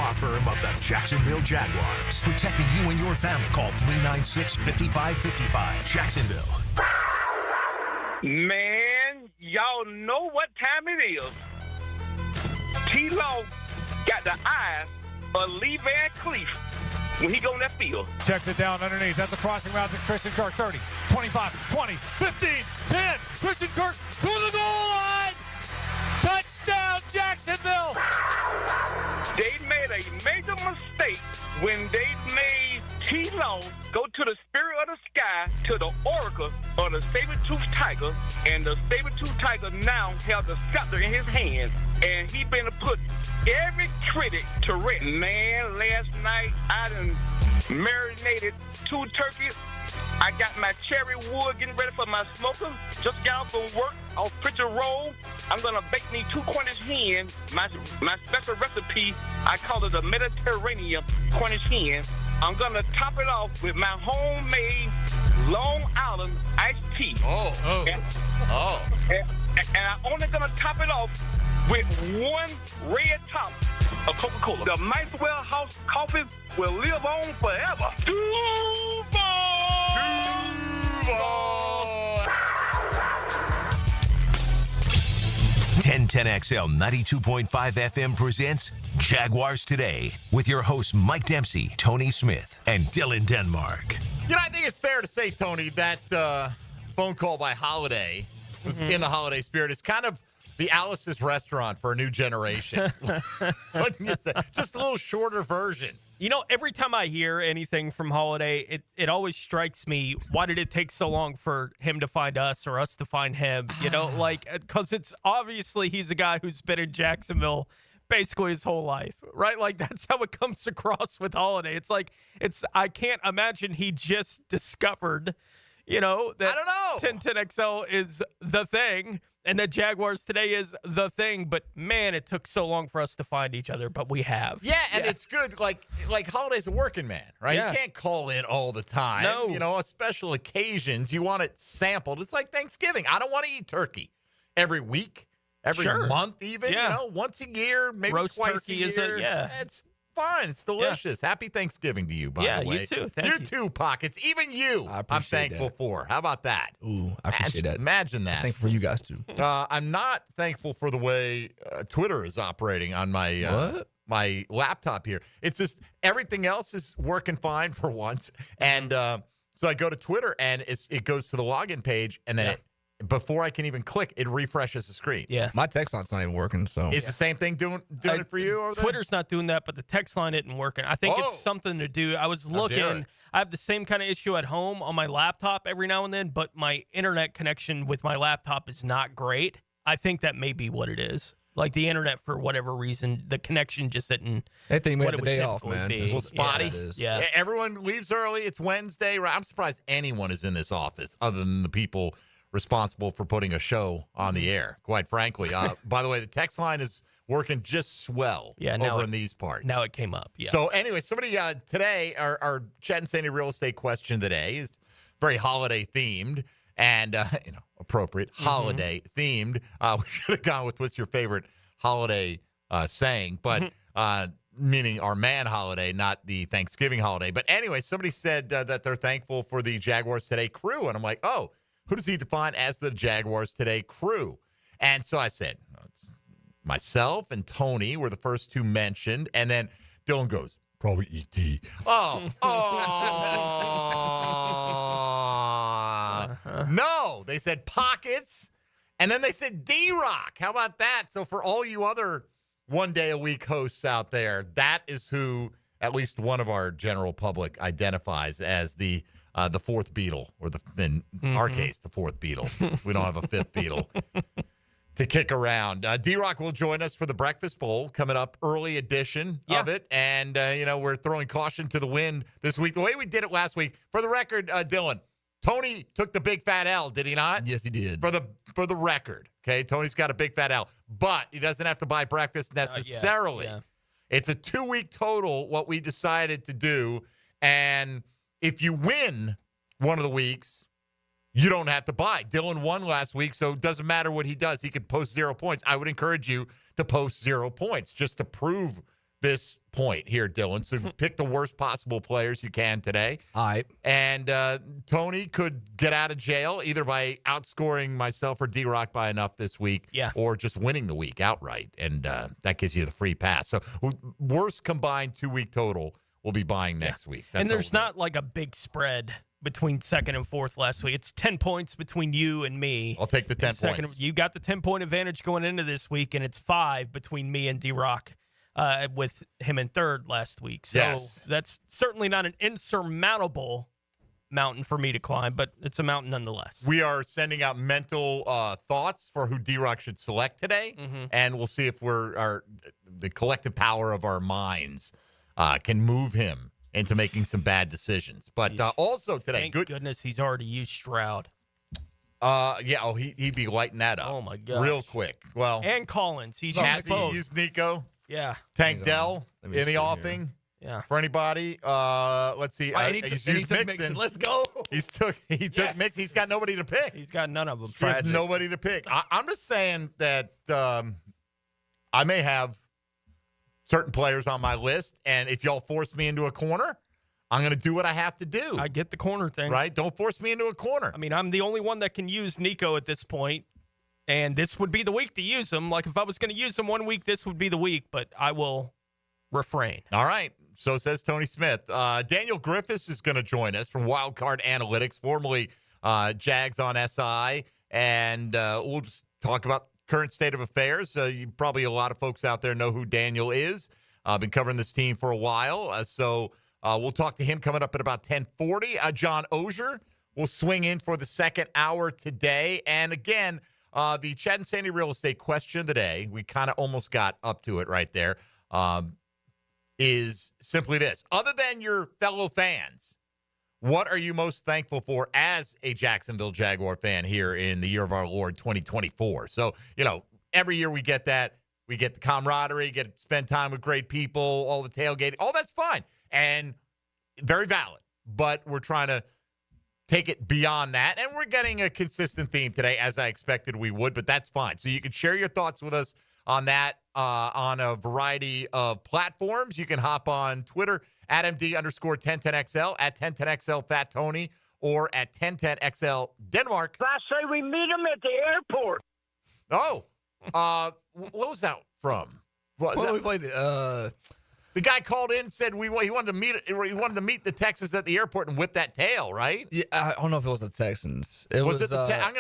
law firm of the Jacksonville Jaguars. Protecting you and your family. Call 396-5555. Jacksonville. Man, y'all know what time it is. T-Law got the eyes of Lee Van Cleef when he go in that field. Checks it down underneath. That's a crossing route to Christian Kirk. 30, 25, 20, 15, 10. Christian Kirk to the goal line. Touchdown, Jacksonville. They made a major mistake when they made T-Law go to the spirit of the sky, to the oracle of the saber-toothed tiger, and the saber-toothed tiger now held the scepter in his hand, and he been to put every critic to rest. Man, last night I done marinated 2 turkeys. I got my cherry wood getting ready for my smoker. Just got off from work, off Pritchard Road. I'm going to bake me 2 Cornish hens. My special recipe, I call it a Mediterranean Cornish hen. I'm going to top it off with my homemade Long Island iced tea. And I'm only going to top it off with 1 red top of Coca-Cola. The Maxwell House coffee will live on forever. Duval! 1010XL 92.5 FM presents Jaguars Today with your hosts Mike Dempsey, Tony Smith, and Dylan Denmark. You know, I think it's fair to say, Tony, that phone call by Holiday was in the holiday spirit. It's kind of the Alice's restaurant for a new generation. What can you say? Just a little shorter version. You know, every time I hear anything from Holiday, it always strikes me, why did it take so long for him to find us or us to find him? You know, like, because it's obviously he's a guy who's been in Jacksonville basically his whole life, right? Like, that's how it comes across with Holiday. It's like, I can't imagine he just discovered, you know, that I don't know. 1010XL is the thing and that Jaguars Today is the thing. But, man, it took so long for us to find each other, but we have. Yeah, and it's good. Like Holiday's a working man, right? Yeah. You can't call in all the time. No. You know, on special occasions, you want it sampled. It's like Thanksgiving. I don't want to eat turkey every week, every month even. Yeah. You know, once a year, maybe Roast twice turkey a is year. It's fine. It's delicious. Happy Thanksgiving to you, by the way. You too. Thank you too, Pockets. Even you, I'm thankful for. How about that? Ooh, I appreciate that. Imagine that. Thankful for you guys, too. I'm not thankful for the way Twitter is operating on my my laptop here. It's just everything else is working fine for once. And so I go to Twitter, and it goes to the login page, and then before I can even click, it refreshes the screen. Yeah. My text line's not even working, so. Is the same thing doing it for you over there? Twitter's not doing that, but the text line isn't working. I think it's something to do. I was looking. I have the same kind of issue at home on my laptop every now and then, but my internet connection with my laptop is not great. I think that may be what it is. Like the internet, for whatever reason, the connection just isn't That thing made what the it would day off, typically man. be. It's a little spotty. Yeah. Everyone leaves early. It's Wednesday. I'm surprised anyone is in this office other than the people responsible for putting a show on the air, quite frankly. By the way, the text line is working just swell over in these parts. Now it came up. Yeah. So anyway, somebody today, our Chet and Sandy real estate question today is very holiday themed and, appropriate holiday themed. We should have gone with what's your favorite holiday saying, but meaning our man holiday, not the Thanksgiving holiday. But anyway, somebody said that they're thankful for the Jaguars Today crew. And I'm like, oh, who does he define as the Jaguars Today crew? And so I said, it's myself and Tony were the first two mentioned. And then Dylan goes, probably E.T. No, they said Pockets. And then they said D-Rock. How about that? So for all you other one-day-a-week hosts out there, that is who at least one of our general public identifies as the fourth Beatle, or in our case, the fourth Beatle. We don't have a fifth Beatle to kick around. D-Rock will join us for the Breakfast Bowl coming up, early edition of it. And, we're throwing caution to the wind this week. The way we did it last week, for the record, Dylan, Tony took the big fat L, did he not? Yes, he did. For the record, okay? Tony's got a big fat L, but he doesn't have to buy breakfast necessarily. It's a 2-week total, what we decided to do. And if you win one of the weeks, you don't have to buy. Dylan won last week, so it doesn't matter what he does. He could post 0 points. I would encourage you to post 0 points just to prove this point here, Dylan. So pick the worst possible players you can today. All right. And Tony could get out of jail either by outscoring myself or D-Rock by enough this week, or just winning the week outright. And that gives you the free pass. So worst combined 2-week total we'll be buying next week. That's and there's not like a big spread between second and fourth last week. It's 10 points between you and me. I'll take the 10 points. You got the 10-point advantage going into this week, and it's 5 between me and D-Rock with him in third last week. So that's certainly not an insurmountable mountain for me to climb, but it's a mountain nonetheless. We are sending out mental thoughts for who D-Rock should select today, and we'll see if the collective power of our minds can move him into making some bad decisions. But also today, thank goodness he's already used Stroud. He'd be lighting that up. Oh my god, real quick. Well, and Collins, he's used both. Used Nico. Yeah, Tank Dell in the offing. Yeah. For anybody, let's see. He's used Mixon. Let's go. He took Mixon. He's got nobody to pick. He's got none of them. He has nobody to pick. I'm just saying that I may have certain players on my list, and if y'all force me into a corner, I'm going to do what I have to do. I get the corner thing. Right? Don't force me into a corner. I mean, I'm the only one that can use Nico at this point, and this would be the week to use him. Like, if I was going to use him one week, this would be the week, but I will refrain. All right. So says Tony Smith. Daniel Griffiths is going to join us from Wildcard Analytics, formerly Jags on SI, and we'll just talk about current state of affairs. Probably a lot of folks out there know who Daniel is. Been covering this team for a while. So we'll talk to him coming up at about 10:40. John Oehser will swing in for the second hour today. And again, the Chad and Sandy real estate question of the day, we kind of almost got up to it right there, is simply this. Other than your fellow fans, what are you most thankful for as a Jacksonville Jaguar fan here in the year of our Lord 2024? So, every year we get that. We get the camaraderie, get to spend time with great people, all the tailgating. All that's fine and very valid. But we're trying to take it beyond that. And we're getting a consistent theme today, as I expected we would, but that's fine. So you can share your thoughts with us on that on a variety of platforms. You can hop on Twitter at MD_1010XL, at 1010XL Fat Tony, or at 1010XL Denmark. I say we meet him at the airport. Oh, what was that from? We played the guy called in and said he wanted to meet the Texans at the airport and whip that tail, right? Yeah, I don't know if it was the Texans. I'm going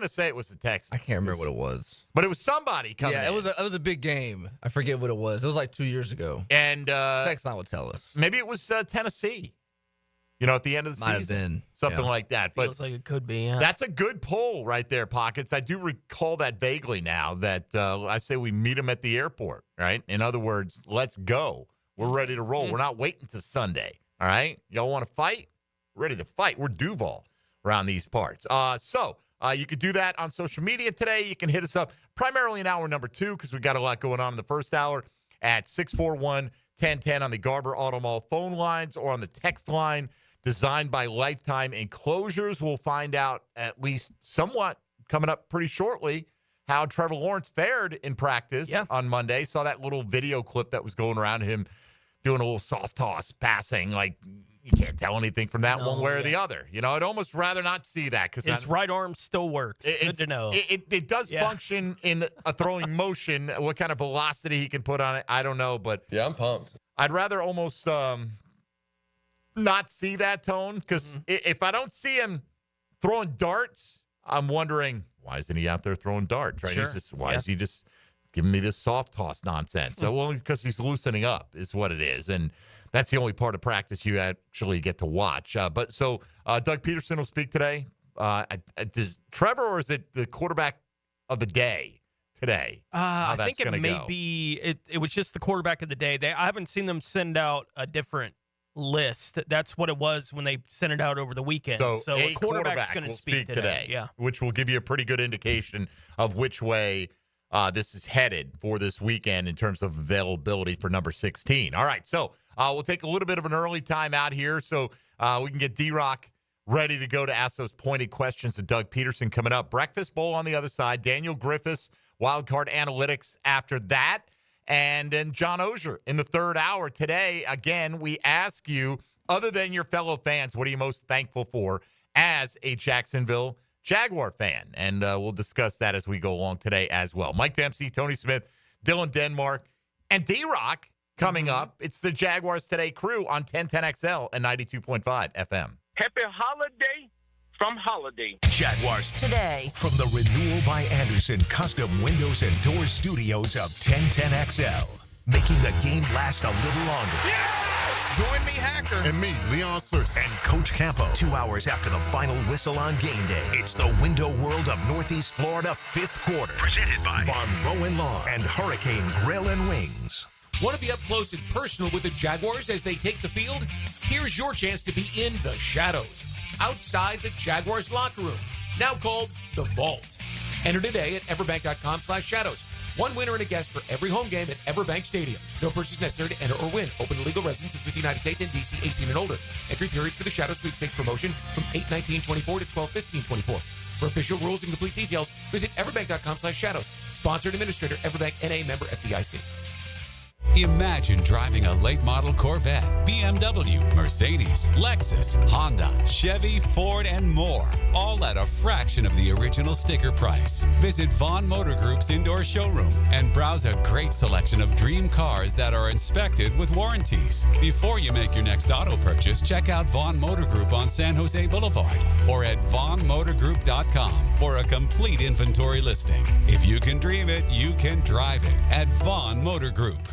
to say it was the Texans. I can't remember what it was. But it was somebody coming in. Yeah, it was a big game. I forget what it was. It was like 2 years ago. And Texan would tell us. Maybe it was Tennessee. At the end of the Might season. have been. Something like that. Feels like it could be, yeah. That's a good poll right there, Pockets. I do recall that vaguely now that I say we meet him at the airport, right? In other words, let's go. We're ready to roll. We're not waiting till Sunday, all right? Y'all want to fight? We're ready to fight. We're Duval around these parts. So you can do that on social media today. You can hit us up primarily in hour number 2 because we got a lot going on in the first hour at 641-1010 on the Garber Auto Mall phone lines or on the text line designed by Lifetime Enclosures. We'll find out at least somewhat coming up pretty shortly how Trevor Lawrence fared in practice on Monday. Saw that little video clip that was going around him doing a little soft toss passing. Like, you can't tell anything from that one way or the other. I'd almost rather not see that. Because his right arm still works. Good to know. It does function in a throwing motion. What kind of velocity he can put on it, I don't know. But yeah, I'm pumped. I'd rather almost not see that, Tone, because if I don't see him throwing darts, I'm wondering, why isn't he out there throwing darts? Right? Sure. Why is he just giving me this soft toss nonsense? So, well, because he's loosening up is what it is. And that's the only part of practice you actually get to watch. Doug Peterson will speak today. Does Trevor, or is it the quarterback of the day today? I think it may be. It was just the quarterback of the day. I haven't seen them send out a different list. That's what it was when they sent it out over the weekend. So a quarterback's going to will speak today. Yeah, which will give you a pretty good indication of which way this is headed for this weekend in terms of availability for number 16. All right, so we'll take a little bit of an early time out here so we can get D-Rock ready to go to ask those pointed questions to Doug Peterson coming up. Breakfast Bowl on the other side. Daniel Griffiths, Wildcard Analytics after that. And then John Oehser in the third hour today. Again, we ask you, other than your fellow fans, what are you most thankful for as a Jacksonville Jaguar fan? And we'll discuss that as we go along today as well. Mike Dempsey, Tony Smith, Dylan Denmark, and D-Rock coming up. It's the Jaguars Today crew on 1010XL and 92.5 FM. Happy holiday from Holiday. Jaguars Today. from the Renewal by Anderson Custom Windows and Doors Studios of 1010XL. Making the game last a little longer. Join me, Hacker. And me, Leon Searcy. And Coach Campo, 2 hours after the final whistle on game day. It's the window world of Northeast Florida fifth quarter. Presented by Von Rowan Law and Hurricane Grill and Wings. Want to be up close and personal with the Jaguars as they take the field? Here's your chance to be in the shadows, outside the Jaguars locker room, now called the Vault. Enter today at everbank.com/shadows. One winner and a guest for every home game at Everbank Stadium. No purchase necessary to enter or win. Open to legal residents of the United States and D.C. 18 and older. Entry periods for the Shadow Sweepstakes promotion from 8/19/24 to 12/15/24. For official rules and complete details, visit everbank.com/shadows. Sponsored administrator, Everbank N.A. member FDIC. Imagine driving a late model Corvette, BMW, Mercedes, Lexus, Honda, Chevy, Ford, and more, all at a fraction of the original sticker price. Visit Vaughn Motor Group's indoor showroom and browse a great selection of dream cars that are inspected with warranties. Before you make your next auto purchase, check out Vaughn Motor Group on San Jose Boulevard or at vaughnmotorgroup.com for a complete inventory listing. If you can dream it, you can drive it at Vaughn Motor Group.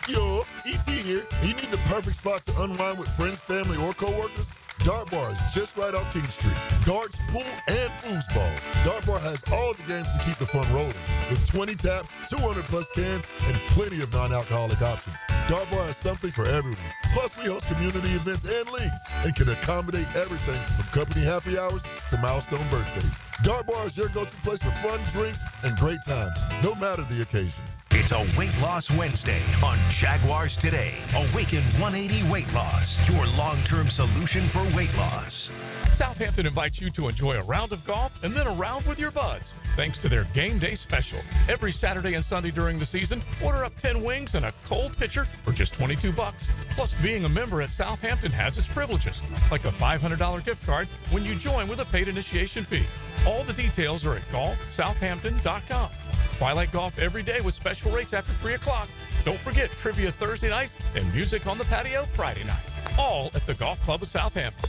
Yo, E.T. here. You need the perfect spot to unwind with friends, family, or coworkers? Dart Bar is just right off King Street. Darts, pool, and foosball. Dart Bar has all the games to keep the fun rolling. With 20 taps, 200-plus cans, and plenty of non-alcoholic options. Dart Bar has something for everyone. Plus, we host community events and leagues and can accommodate everything from company happy hours to milestone birthdays. Dart Bar is your go-to place for fun, drinks, and great times, no matter the occasion. It's a Weight Loss Wednesday on Jaguars Today. Awaken 180 Weight Loss, your long-term solution for weight loss. Southampton invites you to enjoy a round of golf and then a round with your buds, thanks to their game day special. Every Saturday and Sunday during the season, order up 10 wings and a cold pitcher for just $22. Plus, being a member at Southampton has its privileges, like a $500 gift card when you join with a paid initiation fee. All the details are at golfsouthampton.com. Twilight golf every day with special rates after 3 o'clock. Don't forget trivia Thursday nights and music on the patio Friday night. All at the Golf Club of Southampton.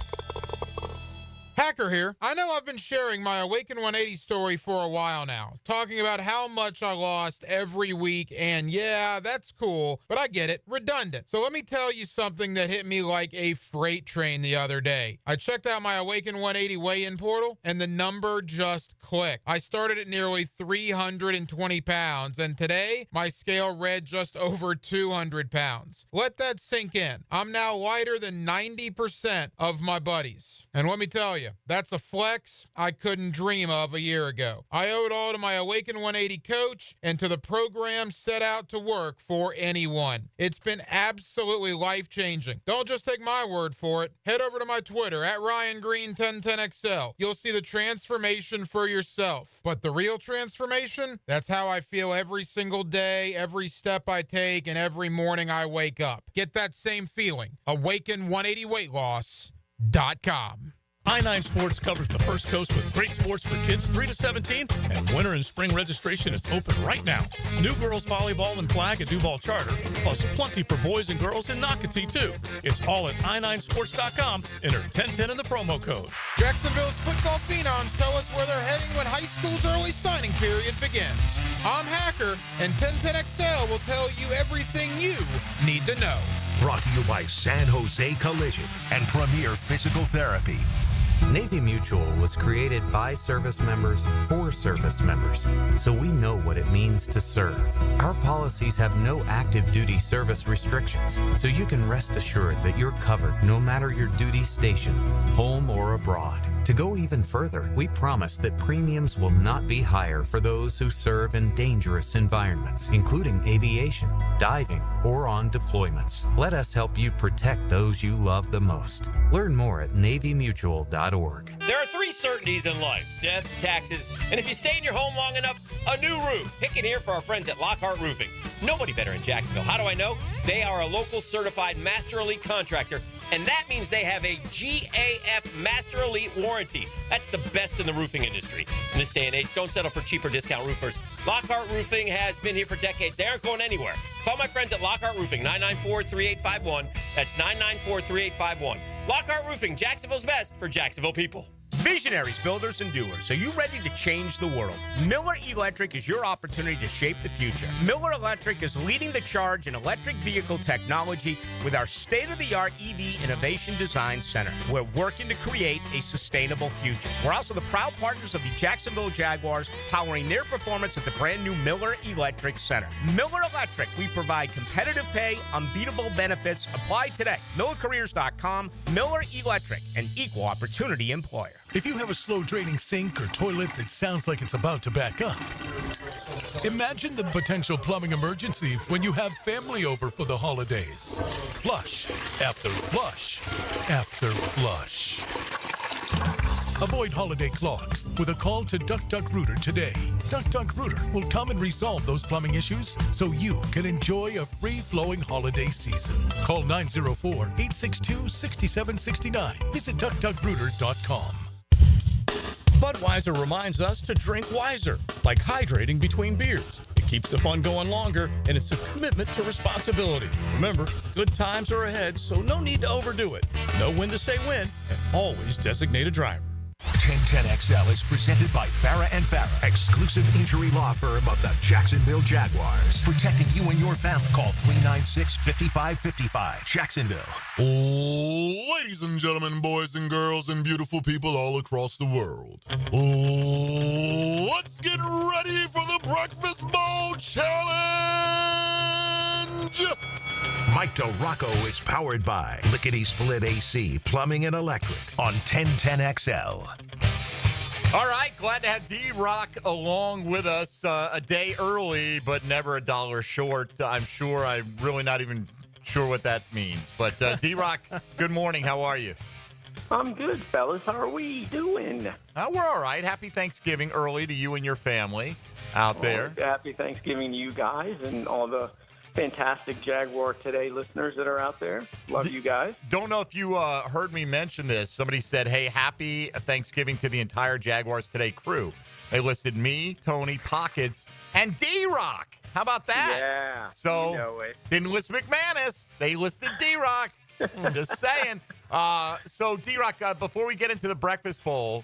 Hacker here. I know I've been sharing my Awaken 180 story for a while now, talking about how much I lost every week, and yeah, that's cool, but I get it, redundant. So let me tell you something that hit me like a freight train the other day. I checked out my Awaken 180 weigh-in portal, and the number just clicked. I started at nearly 320 pounds, and today, my scale read just over 200 pounds. Let that sink in. I'm now lighter than 90% of my buddies. And let me tell you, that's a flex I couldn't dream of a year ago. I owe it all to my Awaken 180 coach and to the program set out to work for anyone. It's been absolutely life-changing. Don't just take my word for it. Head over to my Twitter at RyanGreen1010XL. You'll see the transformation for yourself. But the real transformation, that's how I feel every single day, every step I take, and every morning I wake up. Get that same feeling. Awaken180weightloss.com. I-9 Sports covers the First Coast with great sports for kids 3 to 17, and winter and spring registration is open right now. New girls volleyball and flag at Duval Charter, plus plenty for boys and girls in Nocatee, too. It's all at i9sports.com. Enter 1010 in the promo code. Jacksonville's football phenoms tell us where they're heading when high school's early signing period begins. I'm Hacker, and 1010XL will tell you everything you need to know. Brought to you by San Jose Collision and Premier Physical Therapy. Navy Mutual was created by service members for service members, so we know what it means to serve. Our policies have no active duty service restrictions, so you can rest assured that you're covered no matter your duty station, home or abroad. To go even further, we promise that premiums will not be higher for those who serve in dangerous environments, including aviation, diving, or on deployments. Let us help you protect those you love the most. Learn more at NavyMutual.org. There are 3 certainties in life: death, taxes, and if you stay in your home long enough, a new roof. Pick it here for our friends at Lockhart Roofing. Nobody better in Jacksonville. How do I know? They are a local certified Master Elite contractor, and that means they have a GAF Master Elite warranty. That's the best in the roofing industry. In this day and age, don't settle for cheaper discount roofers. Lockhart Roofing has been here for decades. They aren't going anywhere. Call my friends at Lockhart Roofing, 994-3851. That's 994-3851. Lockhart Roofing, Jacksonville's best for Jacksonville people. Visionaries, builders, and doers. Are you ready to change the world? Miller Electric is your opportunity to shape the future. Miller Electric is leading the charge in electric vehicle technology with our state-of-the-art EV Innovation Design Center. We're working to create a sustainable future. We're also the proud partners of the Jacksonville Jaguars, powering their performance at the brand new Miller Electric Center. Miller Electric, we provide competitive pay, unbeatable benefits. Apply today. MillerCareers.com. Miller Electric, an equal opportunity employer. If you have a slow-draining sink or toilet that sounds like it's about to back up, imagine the potential plumbing emergency when you have family over for the holidays. Flush after flush after flush. Avoid holiday clogs with a call to Duck Rooter today. Duck Rooter will come and resolve those plumbing issues so you can enjoy a free-flowing holiday season. Call 904-862-6769. Visit duckrooter.com. Budweiser reminds us to drink wiser, like hydrating between beers. It keeps the fun going longer, and it's a commitment to responsibility. Remember, good times are ahead, so no need to overdo it. Know when to say when, and always designate a driver. 1010XL is presented by Farah & Farah, exclusive injury law firm of the Jacksonville Jaguars. Protecting you and your family. Call 396-5555. Jacksonville. Ladies and gentlemen, boys and girls, and beautiful people all across the world. Let's get ready for the Breakfast Bowl Challenge! Mike DeRocco is powered by Lickety Split AC, Plumbing and Electric on 1010XL. All right, glad to have D-Rock along with us a day early, but never a dollar short. I'm sure I'm really not even sure what that means. But D-Rock, good morning. How are you? I'm good, fellas. How are we doing? We're all right. Happy Thanksgiving early to you and your family out there. Happy Thanksgiving to you guys and all the fantastic Jaguar Today listeners that are out there. Love you guys. Don't know if you heard me mention this. Somebody said, hey, happy Thanksgiving to the entire Jaguars Today crew. They listed me, Tony, Pockets, and D-Rock. How about that? Yeah. So, you know it. Didn't list McManus. They listed D-Rock. I'm just saying. So, D-Rock, before we get into the Breakfast Bowl,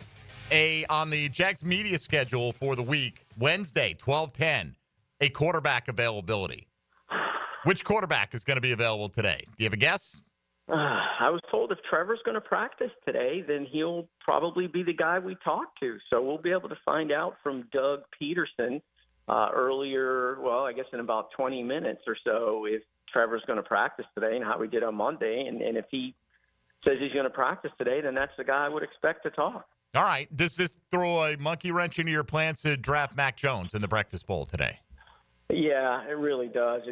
on the Jags media schedule for the week, Wednesday, 12:10, a quarterback availability. Which quarterback is going to be available today? Do you have a guess? I was told if Trevor's going to practice today, then he'll probably be the guy we talk to. So we'll be able to find out from Doug Peterson earlier, well, I guess in about 20 minutes or so, if Trevor's going to practice today and how we did on Monday. And if he says he's going to practice today, then that's the guy I would expect to talk. All right. Does this throw a monkey wrench into your plans to draft Mac Jones in the Breakfast Bowl today? Yeah, it really does.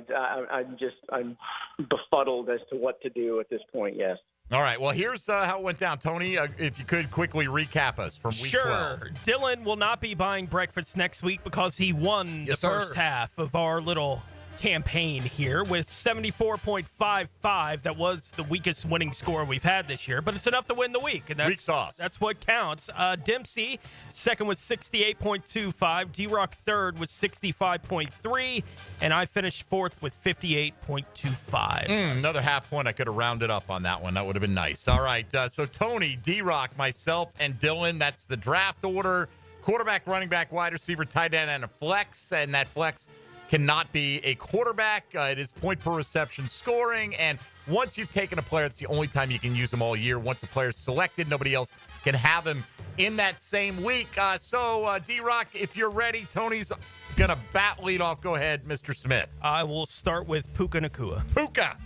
I'm befuddled as to what to do at this point, yes. All right, well, here's how it went down. Tony, if you could quickly recap us from week 12. Sure. Dylan will not be buying breakfast next week because he won the first half of our little campaign here with 74.55. That was the weakest winning score we've had this year, but it's enough to win the week, and that's what counts. Dempsey second with 68.25, D-Rock third with 65.3, and I finished fourth with 58.25. Another half point. I could have rounded up on that one. That would have been nice. All right, so Tony, D-Rock, myself, and Dylan, that's the draft order. Quarterback, running back, wide receiver, tight end, and a flex, and that flex cannot be a quarterback. It is point per reception scoring. And once you've taken a player, it's the only time you can use them all year. Once a player's selected, nobody else can have him in that same week. So, D-Rock, if you're ready, Tony's going to bat lead off. Go ahead, Mr. Smith. I will start with Puka Nacua. Puka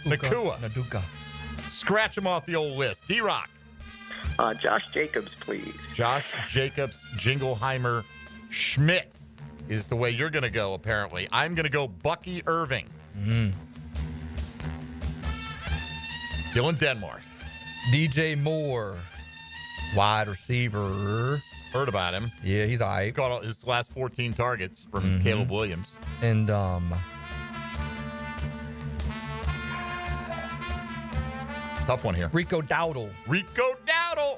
Nacua. Scratch him off the old list. D-Rock. Josh Jacobs, please. Josh Jacobs, Jingleheimer, Schmidt is the way you're going to go, apparently. I'm going to go Bucky Irving. Dylan Denmark. DJ Moore, wide receiver. Heard about him. Yeah, he's all right. Caught his last 14 targets from Caleb Williams. And tough one here. Rico Dowdle.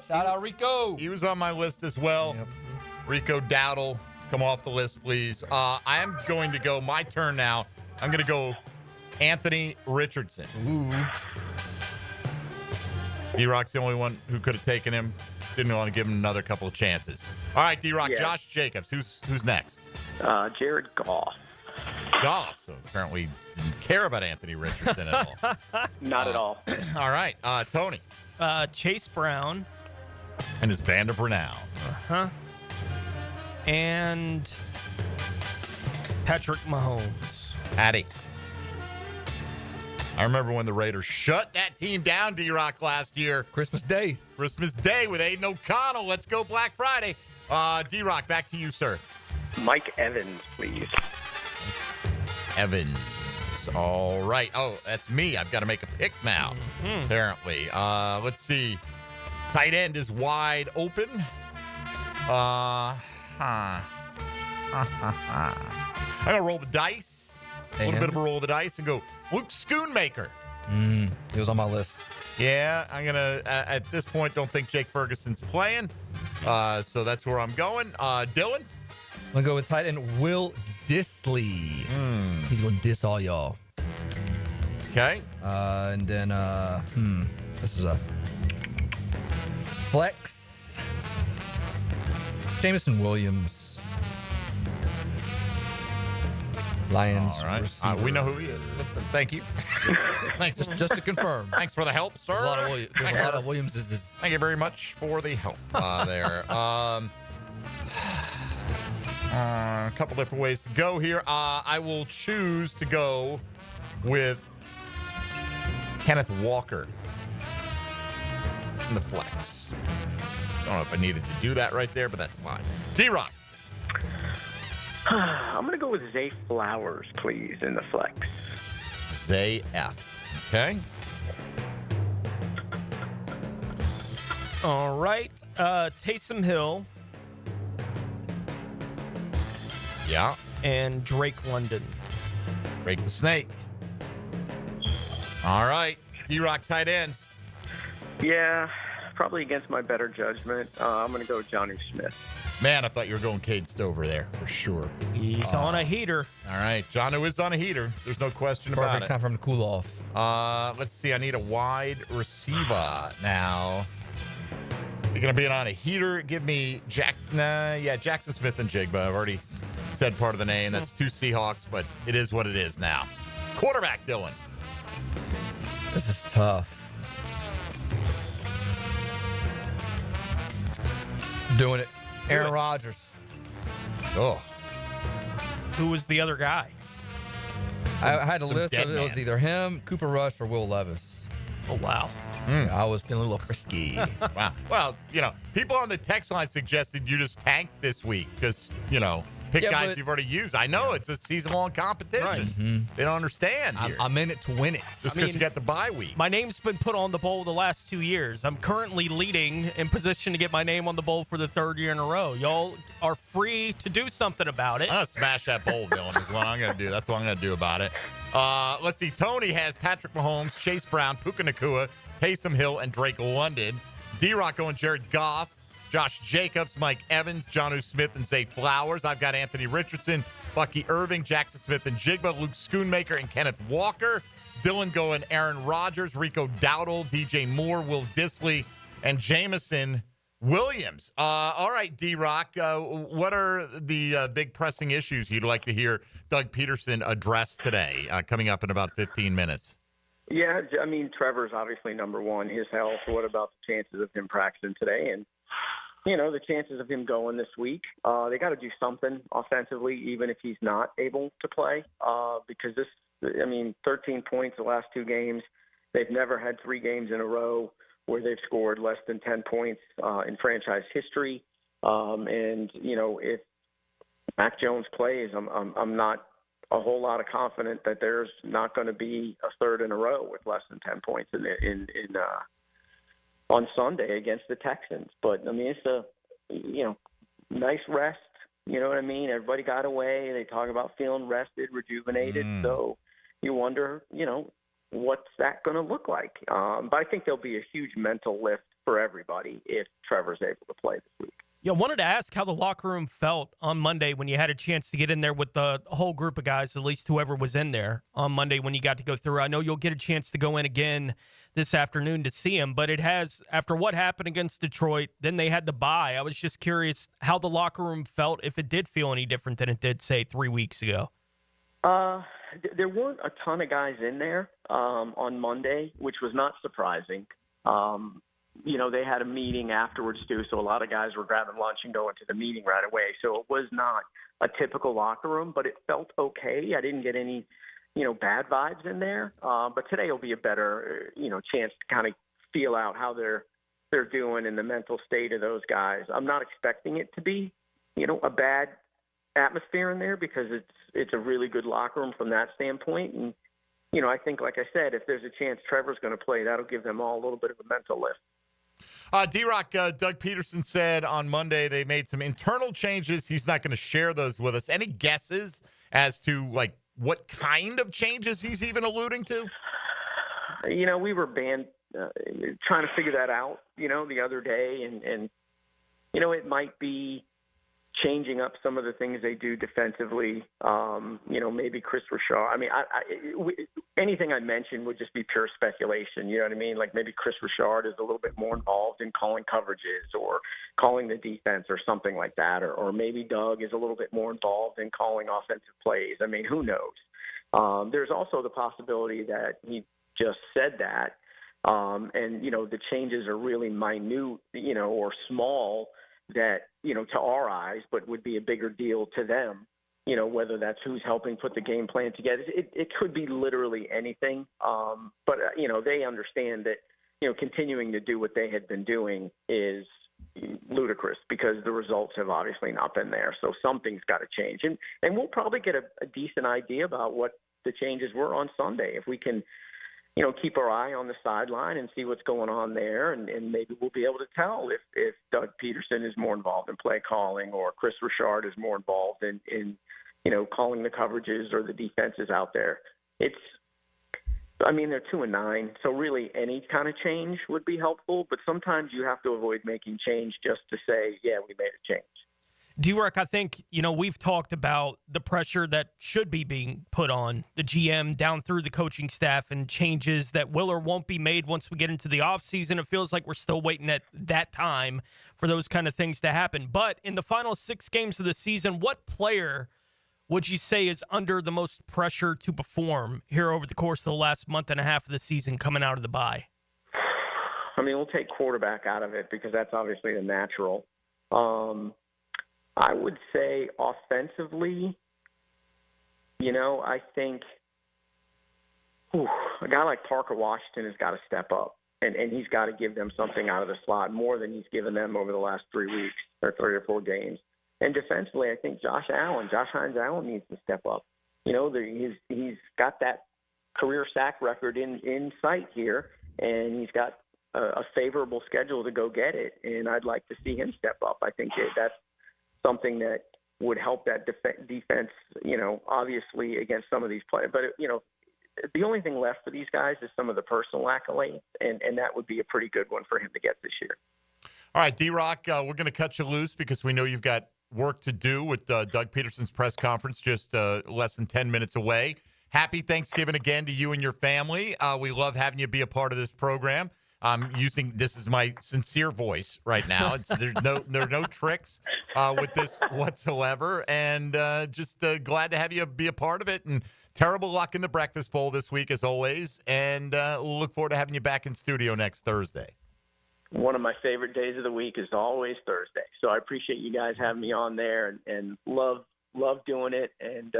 Shout out Rico. He was on my list as well. Yep. Rico Dowdle, come off the list, please. I am going to go, my turn now. I'm going to go Anthony Richardson. Ooh. D-Rock's the only one who could have taken him. Didn't want to give him another couple of chances. All right, D-Rock, Yeah. Josh Jacobs. Who's next? Jared Goff. Goff. So apparently didn't care about Anthony Richardson at all. Not at all. All right, Tony. Chase Brown. And his band of renown. And Patrick Mahomes. Patty. I remember when the Raiders shut that team down, D-Rock, last year. Christmas Day with Aiden O'Connell. Let's go Black Friday. D-Rock, back to you, sir. Mike Evans, please. Evans. All right. Oh, that's me. I've got to make a pick now, apparently. Let's see. Tight end is wide open. I'm going to roll the dice. A little bit of a roll of the dice and go Luke Schoonmaker. He was on my list. Yeah, I'm going to, at this point, don't think Jake Ferguson's playing. So that's where I'm going. Dylan? I'm going to go with tight end Will Dissly. He's going to diss all y'all. Okay. And then, this is a flex. Jameson Williams. Lions. All right. We know who he is. Thank you. Thanks. Just to confirm. Thanks for the help, sir. There's a lot of Williamses. Thank you very much for the help there. A couple different ways to go here. I will choose to go with Kenneth Walker in the flex. Don't know if I needed to do that right there, but that's fine. D-Rock. I'm going to go with Zay Flowers, please, in the flex. Zay F. Okay. All right. Taysom Hill. Yeah. And Drake London. Drake the Snake. All right. D-Rock tight end. Yeah, probably against my better judgment. I'm going to go with Jonnu Smith. Man, I thought you were going Cade Stover there for sure. He's on a heater. All right. Jonnu is on a heater. There's no question about it. Perfect time for him to cool off. Let's see. I need a wide receiver now. You're going to be on a heater. Give me Jackson Smith and Jigba. I've already said part of the name. That's two Seahawks, but it is what it is now. Quarterback, Dylan. This is tough. Doing it. Aaron Rodgers. Oh. Who was the other guy? I had a list of it was either him, Cooper Rush, or Will Levis. Oh, wow. I was feeling a little frisky. Wow. Well, people on the text line suggested you just tank this week because, pick guys you've already used. I know it's a season-long competition. Right. They don't understand here. I'm in it to win it. Just because you got the bye week. My name's been put on the bowl the last 2 years. I'm currently leading in position to get my name on the bowl for the third year in a row. Y'all are free to do something about it. I'm going to smash that bowl, Dylan, is what I'm going to do. That's what I'm going to do about it. Let's see. Tony has Patrick Mahomes, Chase Brown, Puka Nacua, Taysom Hill, and Drake London. D-Rock going Jared Goff, Josh Jacobs, Mike Evans, Jonnu Smith, and Zay Flowers. I've got Anthony Richardson, Bucky Irving, Jackson Smith and Jigba, Luke Schoonmaker, and Kenneth Walker. Dylan going Aaron Rodgers, Rico Dowdle, DJ Moore, Will Dissly, and Jameson Williams. All right, D-Rock, what are the big pressing issues you'd like to hear Doug Peterson address today, coming up in about 15 minutes? Yeah, I mean, Trevor's obviously number one, his health. What about the chances of him practicing today? And, the chances of him going this week. They got to do something offensively, even if he's not able to play, because 13 points the last two games. They've never had 3 games in a row where they've scored less than 10 points in franchise history. If Mac Jones plays, I'm not a whole lot of confident that there's not going to be a third in a row with less than 10 points on Sunday against the Texans. But it's nice rest. You know what I mean? Everybody got away. They talk about feeling rested, rejuvenated. So you wonder, what's that going to look like? But I think there'll be a huge mental lift for everybody if Trevor's able to play this week. Yeah, I wanted to ask how the locker room felt on Monday when you had a chance to get in there with the whole group of guys, at least whoever was in there on Monday when you got to go through. I know you'll get a chance to go in again this afternoon to see him, but it has, after what happened against Detroit, then they had the bye. I was just curious how the locker room felt, if it did feel any different than it did, say, 3 weeks ago. There weren't a ton of guys in there on Monday, which was not surprising. They had a meeting afterwards, too, so a lot of guys were grabbing lunch and going to the meeting right away. So it was not a typical locker room, but it felt okay. I didn't get any, bad vibes in there. But today will be a better, chance to kind of feel out how they're doing and the mental state of those guys. I'm not expecting it to be, a bad atmosphere in there because it's a really good locker room from that standpoint. And, I think, like I said, if there's a chance Trevor's going to play, that'll give them all a little bit of a mental lift. D-Rock, Doug Peterson said on Monday they made some internal changes. He's not going to share those with us. Any guesses as to, what kind of changes he's even alluding to? We were trying to figure that out, the other day. And it might be changing up some of the things they do defensively. Maybe Chris Richard. I mean, anything I mentioned would just be pure speculation. You know what I mean? Like maybe Chris Richard is a little bit more involved in calling coverages or calling the defense or something like that. Or maybe Doug is a little bit more involved in calling offensive plays. I mean, who knows? There's also the possibility that he just said that. The changes are really minute, or small that, to our eyes, but would be a bigger deal to them, whether that's who's helping put the game plan together. It could be literally anything. But they understand that, continuing to do what they had been doing is ludicrous because the results have obviously not been there. So something's got to change. And we'll probably get a decent idea about what the changes were on Sunday. If we can, keep our eye on the sideline and see what's going on there. And maybe we'll be able to tell if Doug Peterson is more involved in play calling or Chris Richard is more involved in calling the coverages or the defenses out there. They're 2-9. So really any kind of change would be helpful, but sometimes you have to avoid making change just to say, yeah, we made a change. D-Rock, I think, we've talked about the pressure that should be being put on the GM down through the coaching staff and changes that will or won't be made once we get into the offseason. It feels like we're still waiting at that time for those kind of things to happen. But in the final 6 games of the season, what player would you say is under the most pressure to perform here over the course of the last month and a half of the season coming out of the bye? We'll take quarterback out of it because that's obviously the natural. I would say offensively, I think a guy like Parker Washington has got to step up, and he's got to give them something out of the slot more than he's given them over the last 3 weeks or 3 or 4 games. And defensively, I think Josh Hines Allen needs to step up. He's got that career sack record in sight here, and he's got a favorable schedule to go get it, and I'd like to see him step up. I think that's something that would help that defense, obviously against some of these players. But, the only thing left for these guys is some of the personal accolades, and that would be a pretty good one for him to get this year. All right, D-Rock, we're going to cut you loose because we know you've got work to do with Doug Peterson's press conference just less than 10 minutes away. Happy Thanksgiving again to you and your family. We love having you be a part of this program. I'm using this is my sincere voice right now. There are no tricks with this whatsoever, and just glad to have you be a part of it. And terrible luck in the Breakfast Bowl this week, as always. And we'll look forward to having you back in studio next Thursday. One of my favorite days of the week is always Thursday. So I appreciate you guys having me on there, and love doing it. And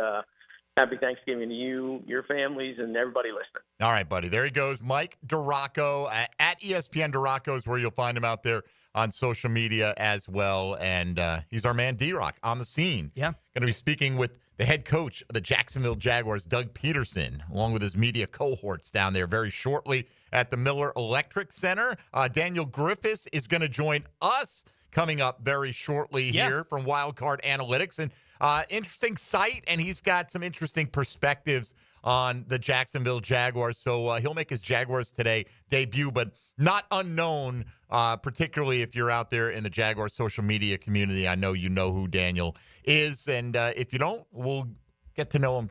happy Thanksgiving to you, your families, and everybody listening. All right, buddy. There he goes. Mike Duraco at ESPN Duraco is where you'll find him out there on social media as well. And he's our man, D-Rock, on the scene. Yeah. Going to be speaking with the head coach of the Jacksonville Jaguars, Doug Peterson, along with his media cohorts down there very shortly at the Miller Electric Center. Daniel Griffiths is going to join us coming up very shortly here from Wildcard Analytics. And interesting site, and he's got some interesting perspectives on the Jacksonville Jaguars. So he'll make his Jaguars Today debut, but not unknown, particularly if you're out there in the Jaguars social media community. I know you know who Daniel is, and if you don't, we'll get to know him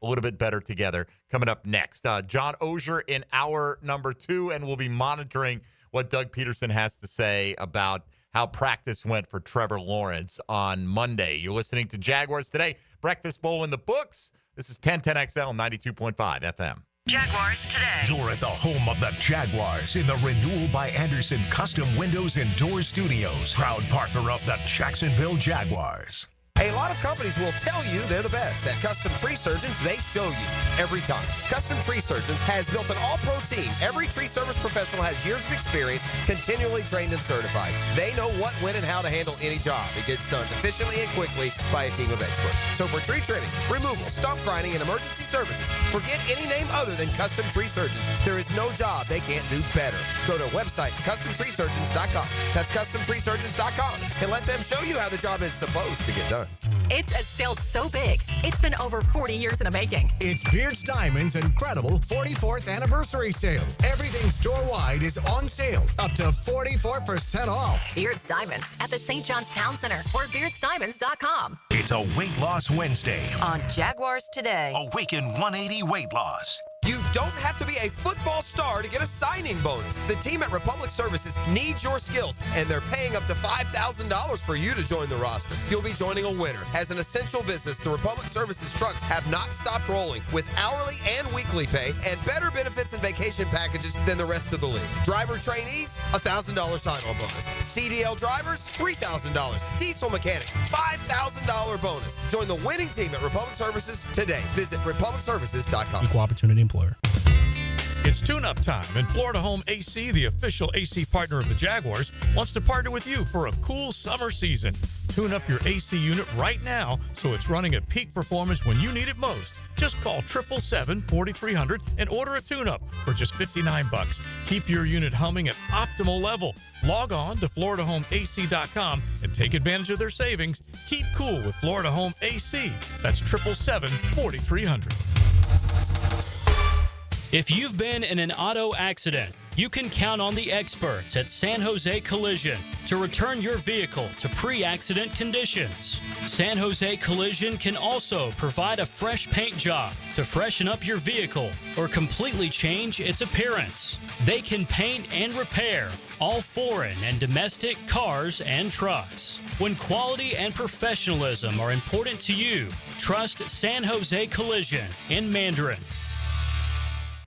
a little bit better together coming up next. John Oehser in hour number 2, and we'll be monitoring what Doug Peterson has to say about how practice went for Trevor Lawrence on Monday. You're listening to Jaguars Today. Breakfast Bowl in the books. This is 1010XL 92.5 FM. Jaguars Today. You're at the home of the Jaguars in the Renewal by Anderson Custom Windows and Doors Studios. Proud partner of the Jacksonville Jaguars. A lot of companies will tell you they're the best. At Custom Tree Surgeons, they show you every time. Custom Tree Surgeons has built an all-pro team. Every tree service professional has years of experience, continually trained and certified. They know what, when, and how to handle any job. It gets done efficiently and quickly by a team of experts. So for tree trimming, removal, stump grinding, and emergency services, forget any name other than Custom Tree Surgeons. There is no job they can't do better. Go to website CustomTreeSurgeons.com. That's CustomTreeSurgeons.com, and let them show you how the job is supposed to get done. It's a sale so big, it's been over 40 years in the making. It's Beard's Diamonds' incredible 44th anniversary sale. Everything store-wide is on sale, up to 44% off. Beard's Diamonds at the St. John's Town Center or BeardsDiamonds.com. It's a Weight Loss Wednesday On Jaguars Today. Awaken 180 Weight Loss. You don't have to be a football star to get a signing bonus. The team at Republic Services needs your skills, and they're paying up to $5,000 for you to join the roster. You'll be joining a winner. As an essential business, the Republic Services trucks have not stopped rolling with hourly and weekly pay and better benefits and vacation packages than the rest of the league. Driver trainees, $1,000 sign-on bonus. CDL drivers, $3,000. Diesel mechanics, $5,000 bonus. Join the winning team at Republic Services today. Visit republicservices.com. Equal opportunity employer. It's tune-up time, and Florida Home AC, the official AC partner of the Jaguars, wants to partner with you for a cool summer season. Tune up your AC unit right now so it's running at peak performance when you need it most. Just call 777-4300 and order a tune-up for just $59. Keep your unit humming at optimal level. Log on to FloridaHomeAC.com and take advantage of their savings. Keep cool with Florida Home AC. That's 777-4300. If you've been in an auto accident, you can count on the experts at San Jose Collision to return your vehicle to pre-accident conditions. San Jose Collision can also provide a fresh paint job to freshen up your vehicle or completely change its appearance. They can paint and repair all foreign and domestic cars and trucks. When quality and professionalism are important to you, trust San Jose Collision in Mandarin.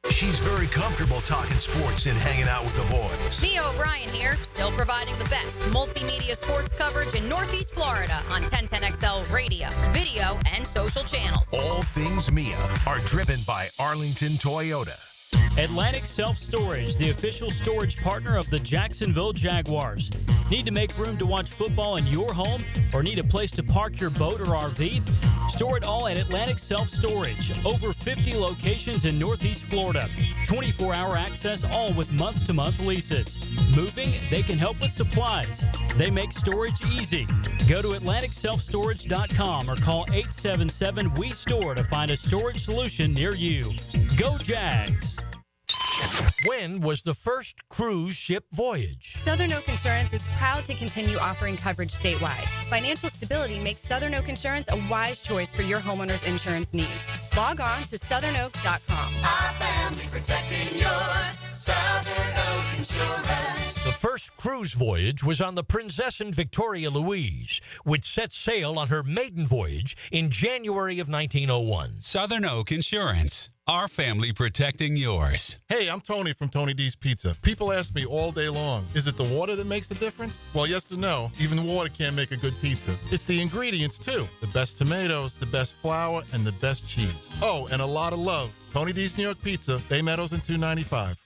She's very comfortable talking sports and hanging out with the boys. Mia O'Brien here, still providing the best multimedia sports coverage in Northeast Florida on 1010XL radio, video, and social channels. All things Mia are driven by Arlington Toyota. Atlantic Self-Storage, the official storage partner of the Jacksonville Jaguars. Need to make room to watch football in your home or need a place to park your boat or RV? Store it all at Atlantic Self-Storage. Over 50 locations in Northeast Florida. 24-hour access, all with month-to-month leases. Moving? They can help with supplies. They make storage easy. Go to AtlanticSelfStorage.com or call 877-WE-STORE to find a storage solution near you. Go Jags! When was the first cruise ship voyage? Southern Oak Insurance is proud to continue offering coverage statewide. Financial stability makes Southern Oak Insurance a wise choice for your homeowner's insurance needs. Log on to southernoak.com. Our family protecting yours. Southern Oak Insurance. The first cruise voyage was on the Princess and Victoria Louise, which set sail on her maiden voyage in January of 1901. Southern Oak Insurance. Our family protecting yours. Hey, I'm Tony from Tony D's Pizza. People ask me all day long, is it the water that makes the difference? Well, yes and no. Even water can't make a good pizza. It's the ingredients, too. The best tomatoes, the best flour, and the best cheese. Oh, and a lot of love. Tony D's New York Pizza, Bay Meadows and 295.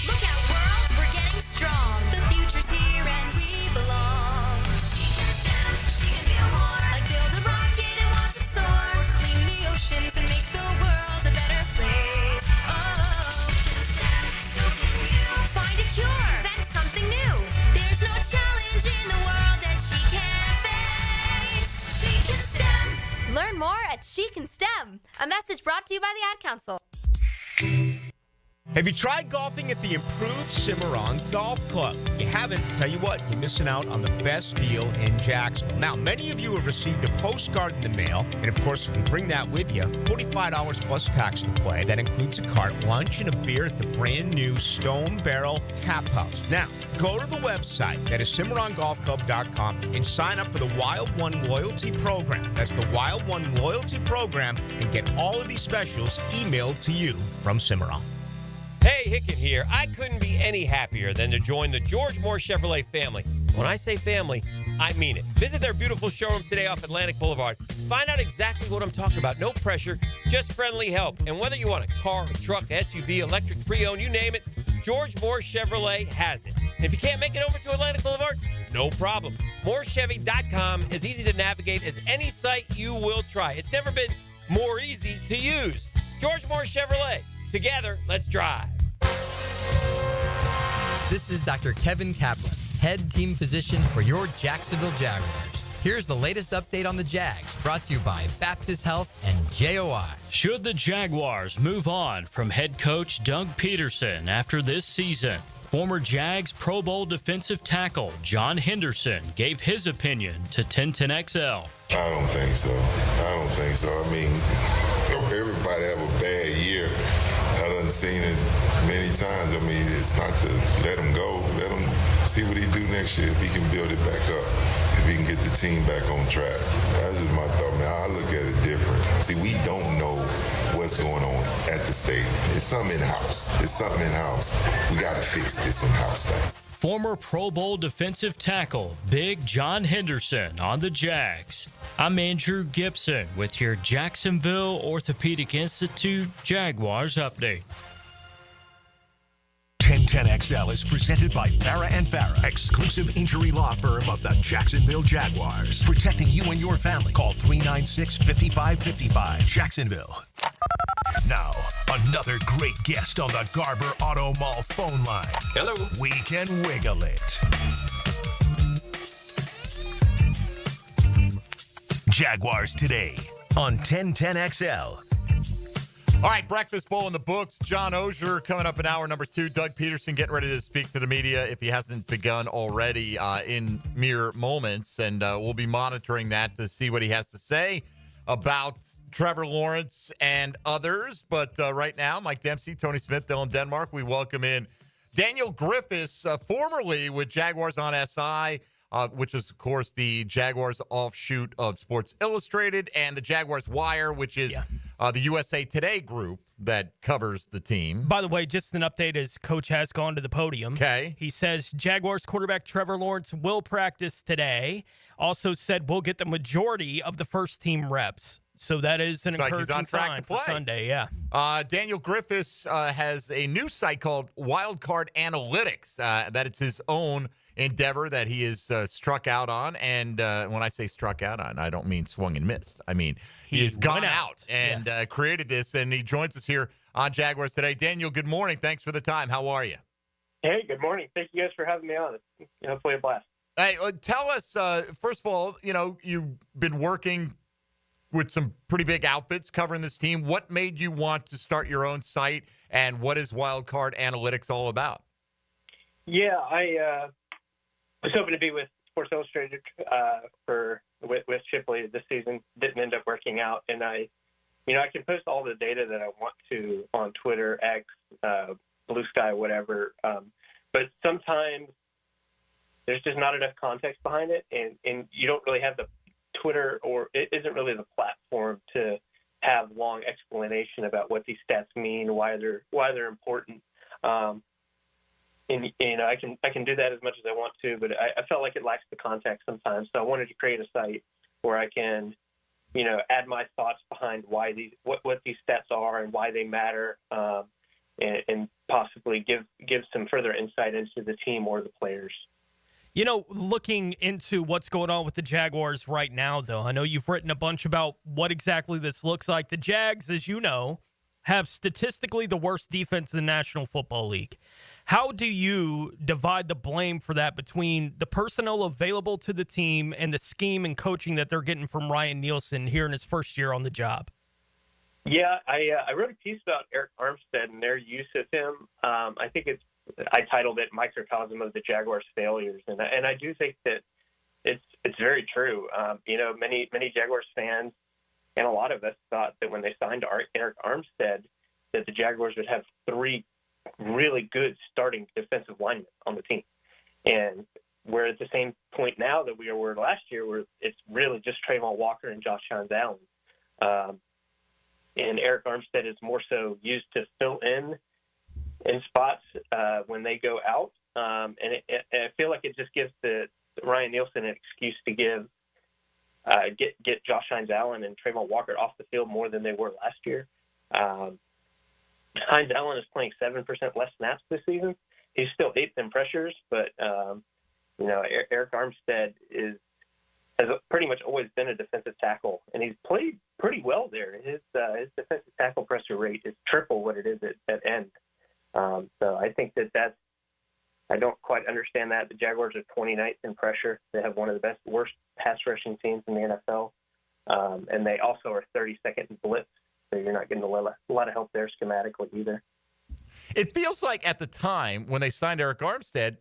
Look out, world, we're getting strong. The future's here and we belong. She can stand, she can do more. Like build a rocket and watch it soar. Or clean the oceans and make the world a better place. Oh, she can stand, so can you. Find a cure, invent something new. There's no challenge A message brought to you by the Ad Council. Have you tried golfing at the improved Cimarron Golf Club? If you haven't, tell you what, you're missing out on the best deal in Jacksonville. Now, many of you have received a postcard in the mail, and of course, if you bring that with you, $45 plus tax to play. That includes a cart, lunch, and a beer at the brand new Stone Barrel Tap House. Now, go to the website, that is CimarronGolfClub.com, and sign up for the Wild One Loyalty Program. That's the Wild One Loyalty Program, and get all of these specials emailed to you from Cimarron. Hey, Hicken here. I couldn't be any happier than to join the George Moore Chevrolet family. When I say family, I mean it. Visit their beautiful showroom today off Atlantic Boulevard. Find out exactly what I'm talking about. No pressure, just friendly help. And whether you want a car, a truck, SUV, electric, pre-owned, you name it, George Moore Chevrolet has it. And if you can't make it over to Atlantic Boulevard, no problem. MooreChevy.com is easy to navigate as any site you will try. It's never been more easy to use. George Moore Chevrolet. Together, let's drive. This is Dr. Kevin Kaplan, head team physician for your Jacksonville Jaguars. Here's the latest update on the Jags, brought to you by Baptist Health and JOI. Should the Jaguars move on from head coach Doug Peterson after this season? Former Jags Pro Bowl defensive tackle John Henderson gave his opinion to 1010XL. I don't think so. I mean, everybody have a bad year. I done seen it many times. I mean, it's not to let him go. Let him see what he do next year. If he can build it back up, if he can get the team back on track. That's just my thought, man. I look at it different. See, we don't know what's going on at the stadium. It's something in-house. We got to fix this in-house thing. Former Pro Bowl defensive tackle Big John Henderson on the Jags. I'm Andrew Gibson with your Jacksonville Orthopedic Institute Jaguars update. 1010XL is presented by Farah and Farah, exclusive injury law firm of the Jacksonville Jaguars. Protecting you and your family. Call 396-5555. Jacksonville. Now, another great guest on the Garber Auto Mall phone line. Hello. We can wiggle it. Jaguars today on 1010XL. All right, Breakfast Bowl in the books. John Oehser coming up in hour number 2. Doug Peterson getting ready to speak to the media if he hasn't begun already in mere moments. And we'll be monitoring that to see what he has to say about Trevor Lawrence and others. But right now, Mike Dempsey, Tony Smith, Dylan Denmark, we welcome in Daniel Griffiths, formerly with Jaguars on SI, which is, of course, the Jaguars offshoot of Sports Illustrated, and the Jaguars Wire, which is the USA Today group that covers the team. By the way, just an update as Coach has gone to the podium. Okay. He says Jaguars quarterback Trevor Lawrence will practice today. Also said we'll get the majority of the first team reps. So that is an encouraging sign for Sunday, yeah. Daniel Griffiths has a new site called Wildcard Analytics. That it's his own endeavor that he is struck out on. And when I say struck out on, I don't mean swung and missed. I mean he has gone out and created this, and he joins us here on Jaguars Today. Daniel, good morning. Thanks for the time. How are you? Hey, good morning. Thank you guys for having me on. It's hopefully a blast. Hey, tell us, first of all, you've been working with some pretty big outfits covering this team. What made you want to start your own site, and what is Wildcard Analytics all about? Yeah, I was hoping to be with Sports Illustrated with Shipley this season. Didn't end up working out, and I can post all the data that I want to on Twitter, X, Blue Sky, whatever. But sometimes there's just not enough context behind it, and you don't really have the Twitter, or it isn't really the platform to have long explanation about what these stats mean, why they're important. And I can do that as much as I want to, but I felt like it lacks the context sometimes. So I wanted to create a site where I can, add my thoughts behind why what these stats are and why they matter, and possibly give some further insight into the team or the players. Looking into what's going on with the Jaguars right now, though, I know you've written a bunch about what exactly this looks like. The Jags, as you know, have statistically the worst defense in the National Football League. How do you divide the blame for that between the personnel available to the team and the scheme and coaching that they're getting from Ryan Nielsen here in his first year on the job? Yeah, I wrote a piece about Eric Armstead and their use of him. I think I titled it "Microcosm of the Jaguars' Failures," and I do think that it's very true. Many Jaguars fans and a lot of us thought that when they signed Eric Armstead, that the Jaguars would have 3 really good starting defensive linemen on the team, and we're at the same point now that we were last year, where it's really just Trayvon Walker and Josh Allen. And Eric Armstead is more so used to fill in spots when they go out. And I feel like it just gives Ryan Nielsen an excuse to get Josh Allen and Trayvon Walker off the field more than they were last year. Hines Allen is playing 7% less snaps this season. He's still 8th in pressures, but Eric Armstead has pretty much always been a defensive tackle, and he's played pretty well there. His defensive tackle pressure rate is triple what it is at end. So I think I don't quite understand that. The Jaguars are 29th in pressure. They have one of the worst pass rushing teams in the NFL, and they also are 32nd in blitz. So you're not getting a lot of help there schematically either. It feels like at the time when they signed Eric Armstead,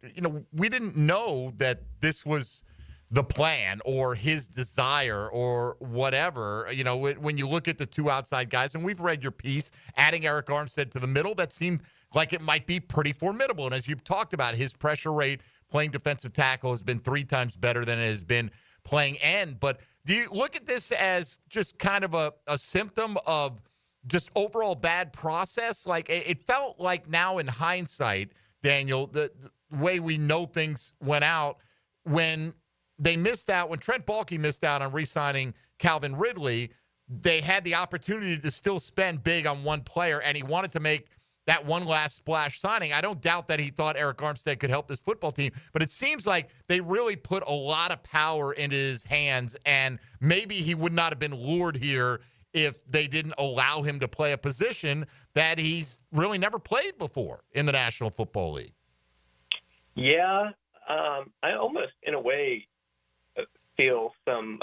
we didn't know that this was the plan or his desire or whatever. When you look at the 2 outside guys, and we've read your piece, adding Eric Armstead to the middle, that seemed like it might be pretty formidable. And as you've talked about, his pressure rate playing defensive tackle has been 3 times better than it has been playing end. But do you look at this as just kind of a symptom of just overall bad process? Like, it felt like now in hindsight, Daniel, the way we know things went out when they missed out, when Trent Baalke missed out on re-signing Calvin Ridley, they had the opportunity to still spend big on one player, and he wanted to make that one last splash signing. I don't doubt that he thought Eric Armstead could help this football team, but it seems like they really put a lot of power into his hands, and maybe he would not have been lured here if they didn't allow him to play a position that he's really never played before in the National Football League. Yeah, I almost, in a way, feel some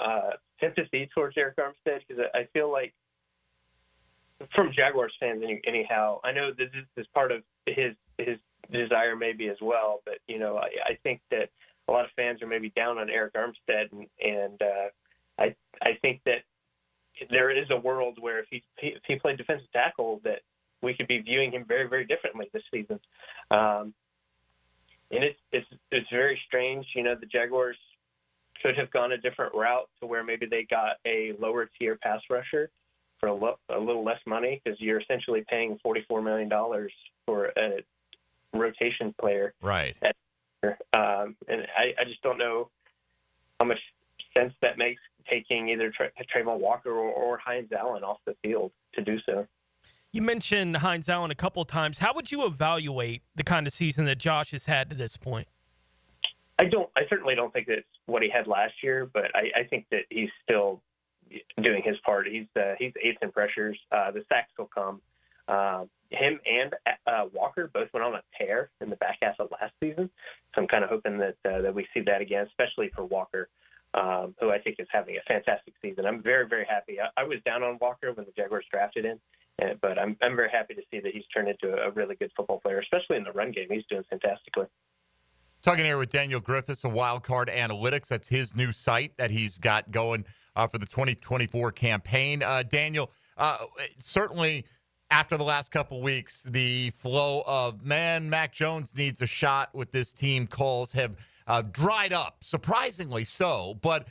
sympathy towards Eric Armstead, because I feel like, from Jaguars fans anyhow, I know this is part of his desire maybe as well, but I think that a lot of fans are maybe down on Eric Armstead, and I think that there is a world where if he played defensive tackle, that we could be viewing him very, very differently this season. And it's very strange. The Jaguars could have gone a different route to where maybe they got a lower tier pass rusher for a little less money, because you're essentially paying $44 million for a rotation player. Right. And I just don't know how much sense that makes, taking either Trayvon Walker or Hines Allen off the field to do so. You mentioned Hines Allen a couple of times. How would you evaluate the kind of season that Josh has had to this point? I certainly don't think that's what he had last year, but I think that he's still doing his part. He's 8th in pressures. The sacks will come. Him and Walker both went on a tear in the back half of last season, so I'm kind of hoping that we see that again, especially for Walker, who I think is having a fantastic season. I'm very, very happy. I was down on Walker when the Jaguars drafted him, but I'm very happy to see that he's turned into a really good football player, especially in the run game. He's doing fantastically. Talking here with Daniel Griffiths of Wildcard Analytics. That's his new site that he's got going for the 2024 campaign. Daniel, certainly after the last couple weeks, the flow of, Mac Jones needs a shot with this team calls have dried up, surprisingly so. But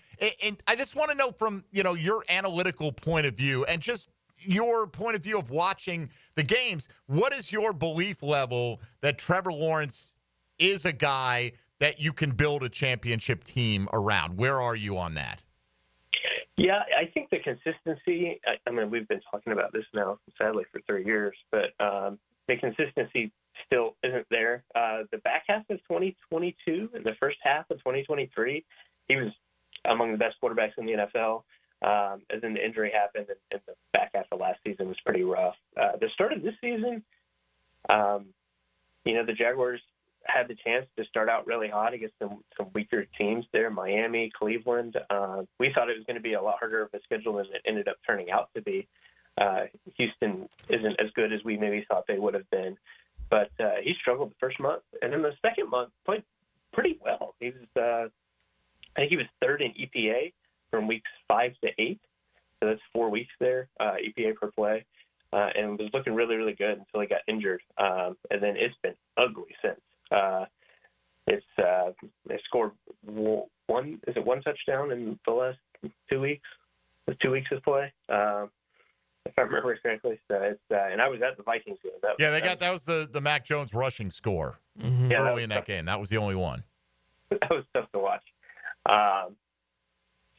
I just want to know from your analytical point of view and just your point of view of watching the games, what is your belief level that Trevor Lawrence is a guy that you can build a championship team around? Where are you on that? Yeah, I think the consistency, I mean, we've been talking about this now, sadly, for 3 years, but the consistency still isn't there. The back half of 2022 and the first half of 2023, he was among the best quarterbacks in the NFL. As in the injury happened, and the back half of last season was pretty rough. The start of this season, the Jaguars had the chance to start out really hot against some weaker teams there, Miami, Cleveland. We thought it was going to be a lot harder of a schedule than it ended up turning out to be. Houston isn't as good as we maybe thought they would have been. But he struggled the first month. And then the second month played pretty well. He was, I think he was third in EPA from weeks 5 to 8. So that's 4 weeks there, EPA per play. And was looking really, really good until he got injured. And then it's been ugly since. They scored one touchdown in the last 2 weeks? The 2 weeks of play, if I remember correctly. So it's and I was at the Vikings game. That was the Mac Jones rushing score early in that game. That was the only one. That was tough to watch.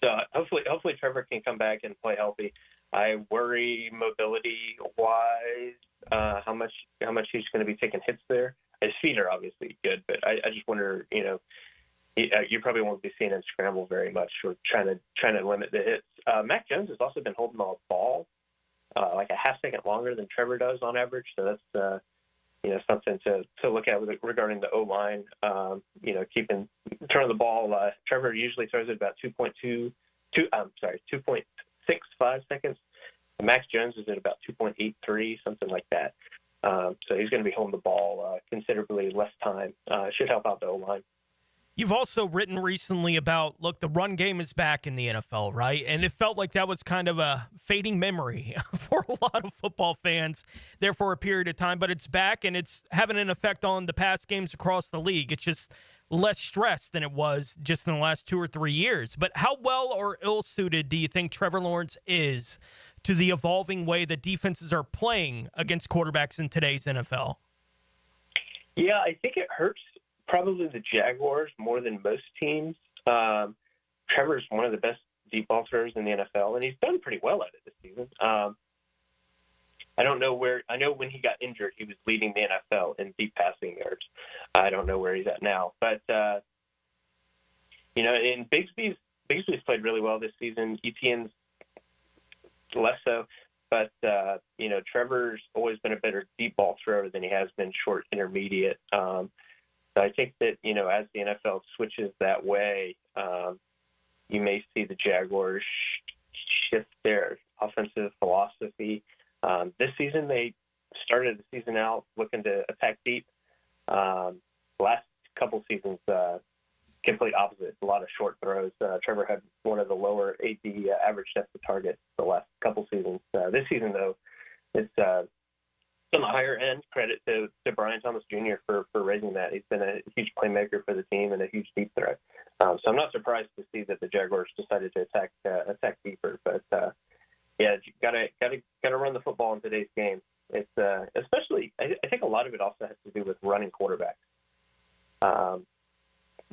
So hopefully Trevor can come back and play healthy. I worry mobility wise, how much he's going to be taking hits there. His feet are obviously good, but I just wonder, you probably won't be seeing him scramble very much or trying to limit the hits. Mac Jones has also been holding the ball like a half second longer than Trevor does on average. So that's something to look at regarding the O-line. Turning the ball. Trevor usually throws it about 2.65 seconds. Max Jones is at about 2.83, something like that. So he's going to be holding the ball considerably less time. Should help out the O-line. You've also written recently about, look, the run game is back in the NFL, right? And it felt like that was kind of a fading memory for a lot of football fans there for a period of time. But it's back, and it's having an effect on the pass games across the league. It's just less stress than it was just in the last 2 or 3 years. But how well or ill-suited do you think Trevor Lawrence is to the evolving way that defenses are playing against quarterbacks in today's NFL? Yeah, I think it hurts probably the Jaguars more than most teams. Trevor's one of the best deep ball throwers in the NFL, and he's done pretty well at it this season. I don't know where. I know when he got injured, he was leading the NFL in deep passing yards. I don't know where he's at now, but and Bigsby's played really well this season. Etienne's less so, but Trevor's always been a better deep ball thrower than he has been short intermediate. So I think that, as the NFL switches that way, you may see the Jaguars shift their offensive philosophy. This season, they started the season out looking to attack deep. Last couple seasons, complete opposite, a lot of short throws. Trevor had one of the lower AD average depth of target the last couple seasons. This season, though, it's on the higher end. Credit to Brian Thomas Jr. for raising that. He's been a huge playmaker for the team and a huge deep threat. So I'm not surprised to see that the Jaguars decided to attack deeper. But gotta run the football in today's game. It's especially I think a lot of it also has to do with running quarterbacks.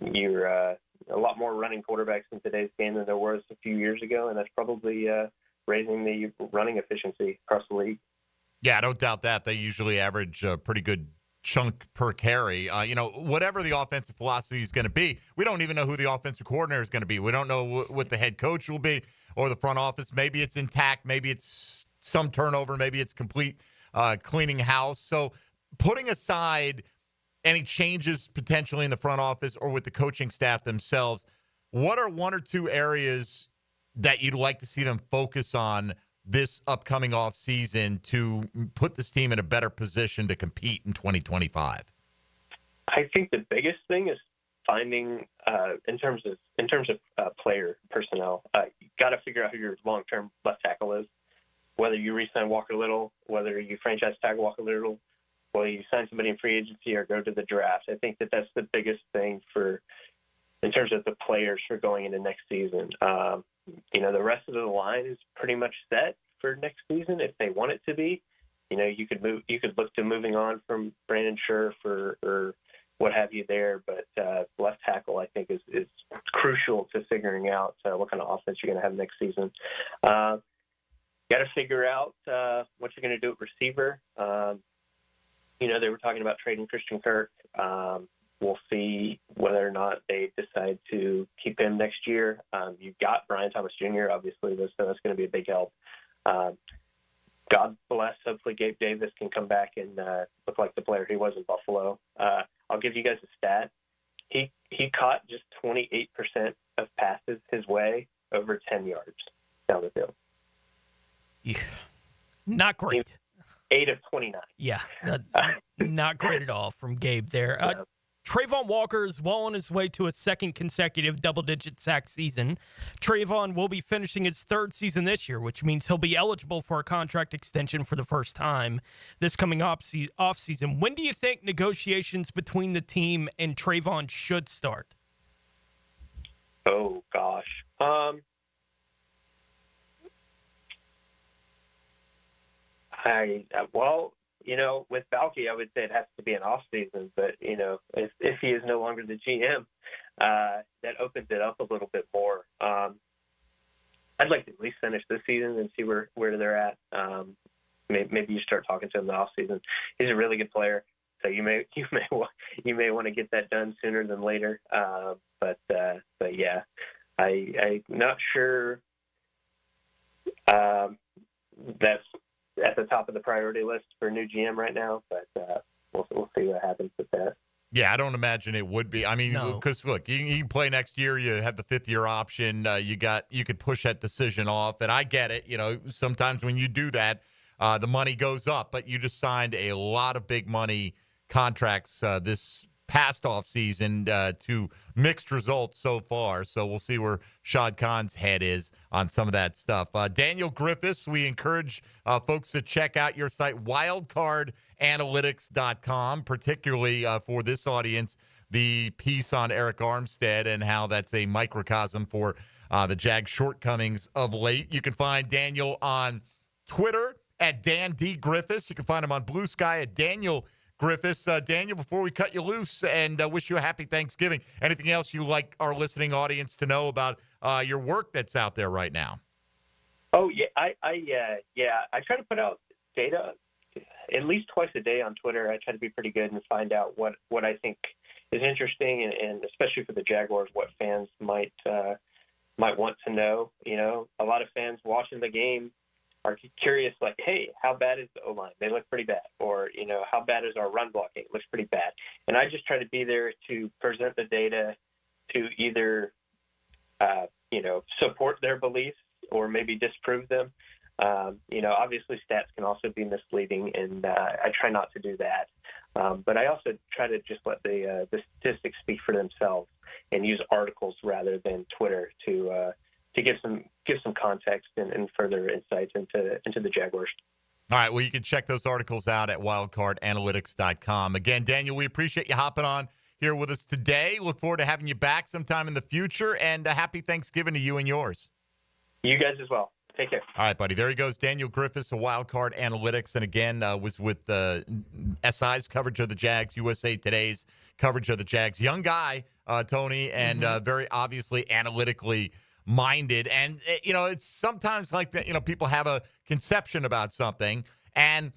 You're a lot more running quarterbacks in today's game than there was a few years ago, and that's probably raising the running efficiency across the league. Yeah, I don't doubt that. They usually average a pretty good chunk per carry. Whatever the offensive philosophy is going to be, we don't even know who the offensive coordinator is going to be. We don't know what the head coach will be or the front office. Maybe it's intact. Maybe it's some turnover. Maybe it's complete cleaning house. So putting aside any changes potentially in the front office or with the coaching staff themselves, what are 1 or 2 areas that you'd like to see them focus on this upcoming off season to put this team in a better position to compete in 2025? I think the biggest thing is finding, in terms of player personnel, you got to figure out who your long-term left tackle is. Whether you re-sign Walker Little, whether you franchise tag Walker Little, whether you sign somebody in free agency or go to the draft. I think that's the biggest thing in terms of the players for going into next season. The rest of the line is pretty much set for next season if they want it to be. You could look to moving on from Brandon Scherf or what have you there, but left tackle I think is crucial to figuring out what kind of offense you're going to have next season. Got to figure out what you're going to do at receiver. They were talking about trading Christian Kirk. We'll see whether or not they decide to keep him next year. You've got Brian Thomas Jr., obviously, so that's going to be a big help. God bless. Hopefully Gabe Davis can come back and look like the player he was in Buffalo. I'll give you guys a stat. He caught just 28% of passes his way over 10 yards down the field. Yeah. Not great. 8 of 29. Yeah, not great at all from Gabe there. Trayvon Walker is well on his way to a second consecutive double-digit sack season. Trayvon will be finishing his third season this year, which means he'll be eligible for a contract extension for the first time this coming offseason. When do you think negotiations between the team and Trayvon should start? Oh, gosh. Well, with Balky, I would say it has to be an off season, but if he is no longer the GM, that opens it up a little bit more. I'd like to at least finish this season and see where they're at. Maybe you start talking to him in the off season. He's a really good player, so you may want to get that done sooner than later. But yeah, I'm not sure that's at the top of the priority list for a new GM right now, but we'll see what happens with that. Yeah, I don't imagine it would be. I mean, because look, you can play next year. You have the 5th-year option. You could push that decision off, and I get it. Sometimes when you do that, the money goes up. But you just signed a lot of big money contracts this past offseason to mixed results so far. So we'll see where Shad Khan's head is on some of that stuff. Daniel Griffiths, we encourage folks to check out your site, wildcardanalytics.com, particularly for this audience, the piece on Eric Armstead and how that's a microcosm for the Jags' shortcomings of late. You can find Daniel on Twitter at Dan D. Griffiths. You can find him on Blue Sky at Daniel Griffiths. Daniel, before we cut you loose and wish you a happy Thanksgiving, anything else you like our listening audience to know about your work that's out there right now? Oh, yeah. I try to put out data at least twice a day on Twitter. I try to be pretty good and find out what I think is interesting, and especially for the Jaguars, what fans might want to know. A lot of fans watching the game are curious, like, hey, how bad is the O-line? They look pretty bad. Or, how bad is our run blocking? It looks pretty bad. And I just try to be there to present the data to either, support their beliefs or maybe disprove them. Obviously stats can also be misleading, and I try not to do that. But I also try to just let the statistics speak for themselves and use articles rather than Twitter to give some context and further insights into the Jaguars. All right, well, you can check those articles out at wildcardanalytics.com. Again, Daniel, we appreciate you hopping on here with us today. Look forward to having you back sometime in the future, and a happy Thanksgiving to you and yours. You guys as well. Take care. All right, buddy. There he goes, Daniel Griffiths of Wildcard Analytics. And again, was with SI's coverage of the Jags, USA Today's coverage of the Jags. Young guy, Tony, and very obviously analytically minded. And, it's sometimes like that, people have a conception about something. And,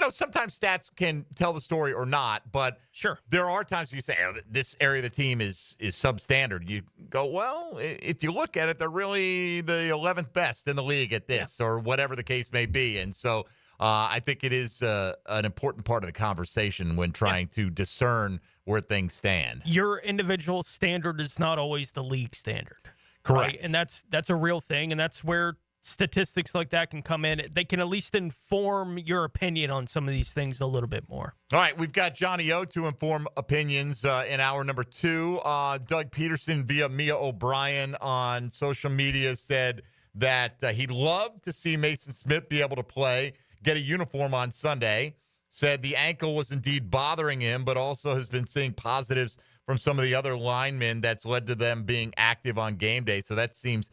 sometimes stats can tell the story or not. But sure, there are times you say, this area of the team is substandard. You go, well, if you look at it, they're really the 11th best in the league at this, or whatever the case may be. And so I think it is an important part of the conversation when trying to discern where things stand. Your individual standard is not always the league standard. Correct. Right? And that's a real thing, and that's where statistics like that can come in. They can at least inform your opinion on some of these things a little bit more. All right, we've got Johnny O to inform opinions in hour number 2. Doug Peterson via Mia O'Brien on social media said that he'd love to see Mason Smith be able to play, get a uniform on Sunday. Said the ankle was indeed bothering him, but also has been seeing positives from some of the other linemen that's led to them being active on game day. So that seems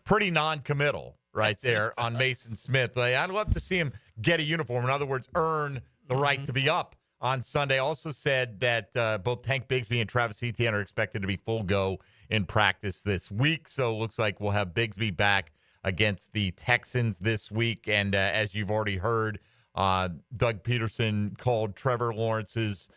pretty non-committal right there on Mason Smith. I'd love to see him get a uniform. In other words, earn the right to be up on Sunday. Also said that both Tank Bigsby and Travis Etienne are expected to be full go in practice this week. So it looks like we'll have Bigsby back against the Texans this week. And as you've already heard, Doug Peterson called Trevor Lawrence's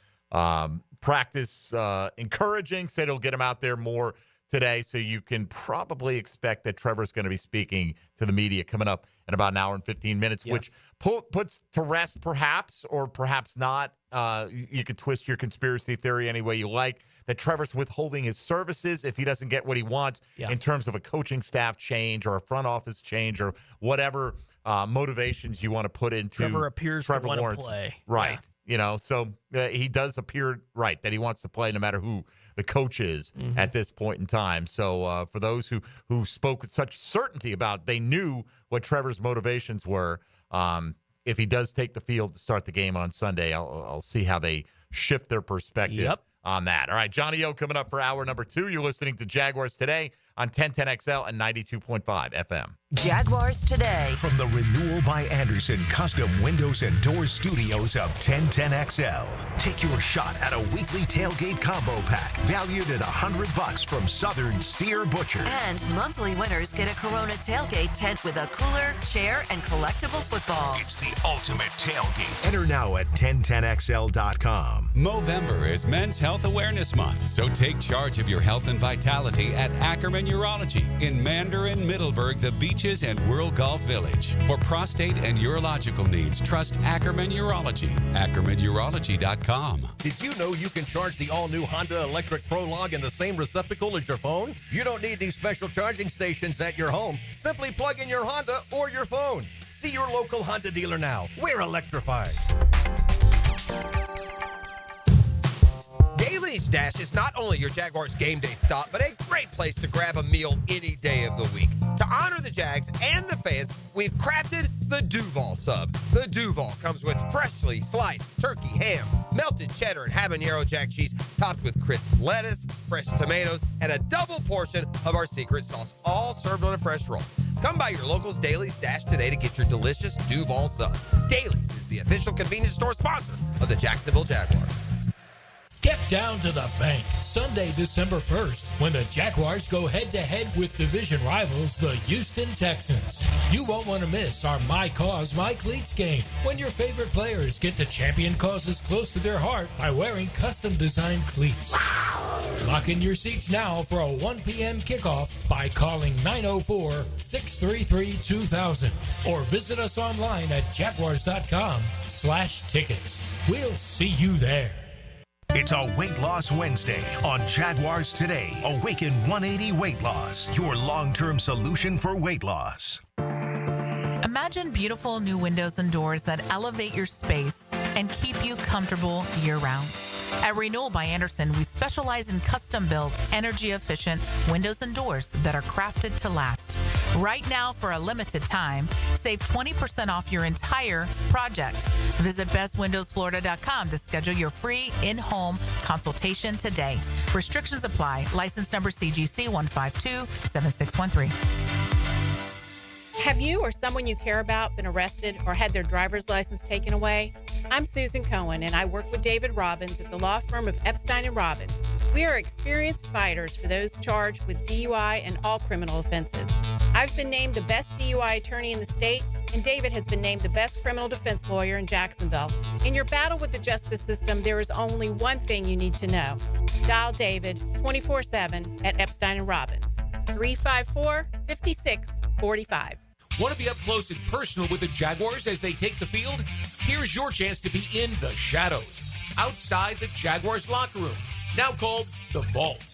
practice encouraging, said he'll get him out there more today, so you can probably expect that Trevor's going to be speaking to the media coming up in about an hour and 15 minutes, which puts to rest perhaps or perhaps not. You could twist your conspiracy theory any way you like, that Trevor's withholding his services if he doesn't get what he wants in terms of a coaching staff change or a front office change or whatever motivations you want to put into Trevor appears to want to play. Right. You know, so he does appear right that he wants to play no matter who the coach is at this point in time. So for those who spoke with such certainty about they knew what Trevor's motivations were, if he does take the field to start the game on Sunday, I'll see how they shift their perspective on that. All right, Johnny O coming up for hour number 2. You're listening to Jaguars Today on 1010XL and 92.5 FM. Jaguars Today. From the Renewal by Anderson Custom Windows and Doors Studios of 1010XL. Take your shot at a weekly tailgate combo pack valued at $100 from Southern Steer Butcher. And monthly winners get a Corona tailgate tent with a cooler, chair, and collectible football. It's the ultimate tailgate. Enter now at 1010XL.com. Movember is Men's Health Awareness Month, so take charge of your health and vitality at Ackerman Urology in Mandarin, Middleburg, the Beaches, and World Golf Village. For prostate and urological needs, trust Ackerman Urology. AckermanUrology.com. Did you know you can charge the all-new Honda Electric Prologue in the same receptacle as your phone? You don't need these special charging stations at your home. Simply plug in your Honda or your phone. See your local Honda dealer now. We're electrified. Daly's Dash is not only your Jaguars game day stop, but a great place to grab a meal any day of the week. To honor the Jags and the fans, we've crafted the Duval Sub. The Duval comes with freshly sliced turkey, ham, melted cheddar, and habanero jack cheese, topped with crisp lettuce, fresh tomatoes, and a double portion of our secret sauce, all served on a fresh roll. Come by your local's Daly's Dash today to get your delicious Duval Sub. Daly's is the official convenience store sponsor of the Jacksonville Jaguars. Get down to the bank Sunday, December 1st, when the Jaguars go head-to-head with division rivals, the Houston Texans. You won't want to miss our My Cause, My Cleats game, when your favorite players get to champion causes close to their heart by wearing custom-designed cleats. Lock in your seats now for a 1 p.m. kickoff by calling 904-633-2000 or visit us online at jaguars.com/tickets. We'll see you there. It's a Weight Loss Wednesday on Jaguars Today. Awaken 180 Weight Loss, your long-term solution for weight loss. Imagine beautiful new windows and doors that elevate your space and keep you comfortable year-round. At Renewal by Anderson, we specialize in custom-built, energy-efficient windows and doors that are crafted to last. Right now, for a limited time, save 20% off your entire project. Visit bestwindowsflorida.com to schedule your free in-home consultation today. Restrictions apply. License number CGC 1527613. Have you or someone you care about been arrested or had their driver's license taken away? I'm Susan Cohen, and I work with David Robbins at the law firm of Epstein & Robbins. We are experienced fighters for those charged with DUI and all criminal offenses. I've been named the best DUI attorney in the state, and David has been named the best criminal defense lawyer in Jacksonville. In your battle with the justice system, there is only one thing you need to know. Dial David 24/7 at Epstein & Robbins, 354-5645. Want to be up close and personal with the Jaguars as they take the field? Here's your chance to be in the shadows, outside the Jaguars locker room, now called the Vault.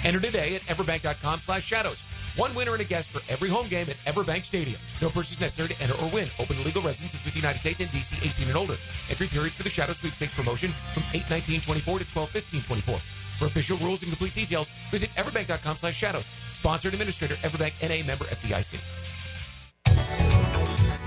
Enter today at everbank.com/shadows. One winner and a guest for every home game at Everbank Stadium. No purchase necessary to enter or win. Open to legal residents in 50 United States and D.C. 18 and older. Entry periods for the Shadow Sweepstakes promotion from 8/19/24 to 12/15/24. For official rules and complete details, visit everbank.com/shadows. Sponsored administrator, Everbank N.A. member FDIC.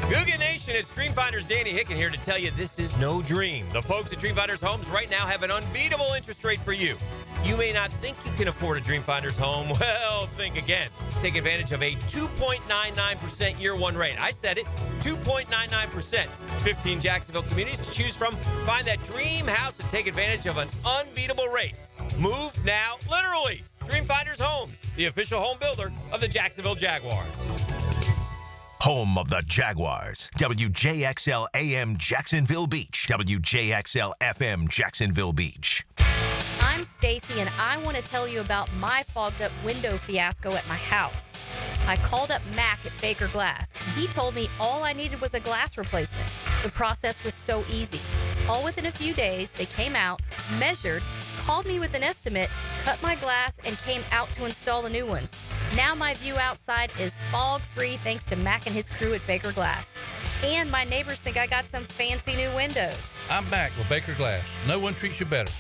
Googan Nation, it's Dreamfinders Danny Hicken here to tell you this is no dream. The folks at Dreamfinders Homes right now have an unbeatable interest rate for you. You may not think you can afford a Dreamfinders home. Well, think again. Take advantage of a 2.99% year one rate. I said it, 2.99%. 15 Jacksonville communities to choose from. Find that dream house and take advantage of an unbeatable rate. Move now, literally. Dreamfinders Homes, the official home builder of the Jacksonville Jaguars. Home of the Jaguars. WJXL AM Jacksonville Beach. WJXL FM Jacksonville Beach. I'm I'm Stacy, and I want to tell you about my fogged up window fiasco at my house. I called up Mac at Baker Glass. He told me all I needed was a glass replacement. The process was so easy. All within a few days, they came out, measured, called me with an estimate, cut my glass, and came out to install the new ones. Now my view outside is fog-free thanks to Mac and his crew at Baker Glass. And my neighbors think I got some fancy new windows. I'm back with Baker Glass. No one treats you better.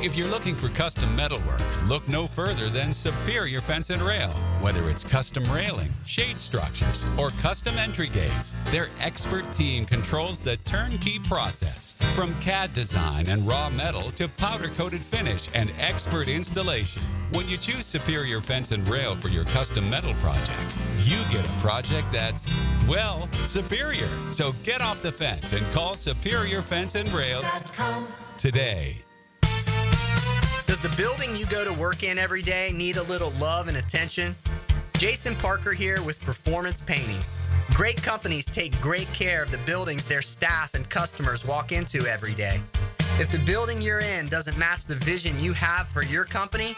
If you're looking for custom metalwork, look no further than Superior Fence and Rail. Whether it's custom railing, shade structures, or custom entry gates, their expert team controls the turnkey process. From CAD design and raw metal to powder-coated finish and expert installation. When you choose Superior Fence and Rail for your custom metal project, you get a project that's, well, superior. So get off the fence and call Superior Fence and Rail today. Does the building you go to work in every day need a little love and attention? Jason Parker here with Performance Painting. Great companies take great care of the buildings their staff and customers walk into every day. If the building you're in doesn't match the vision you have for your company,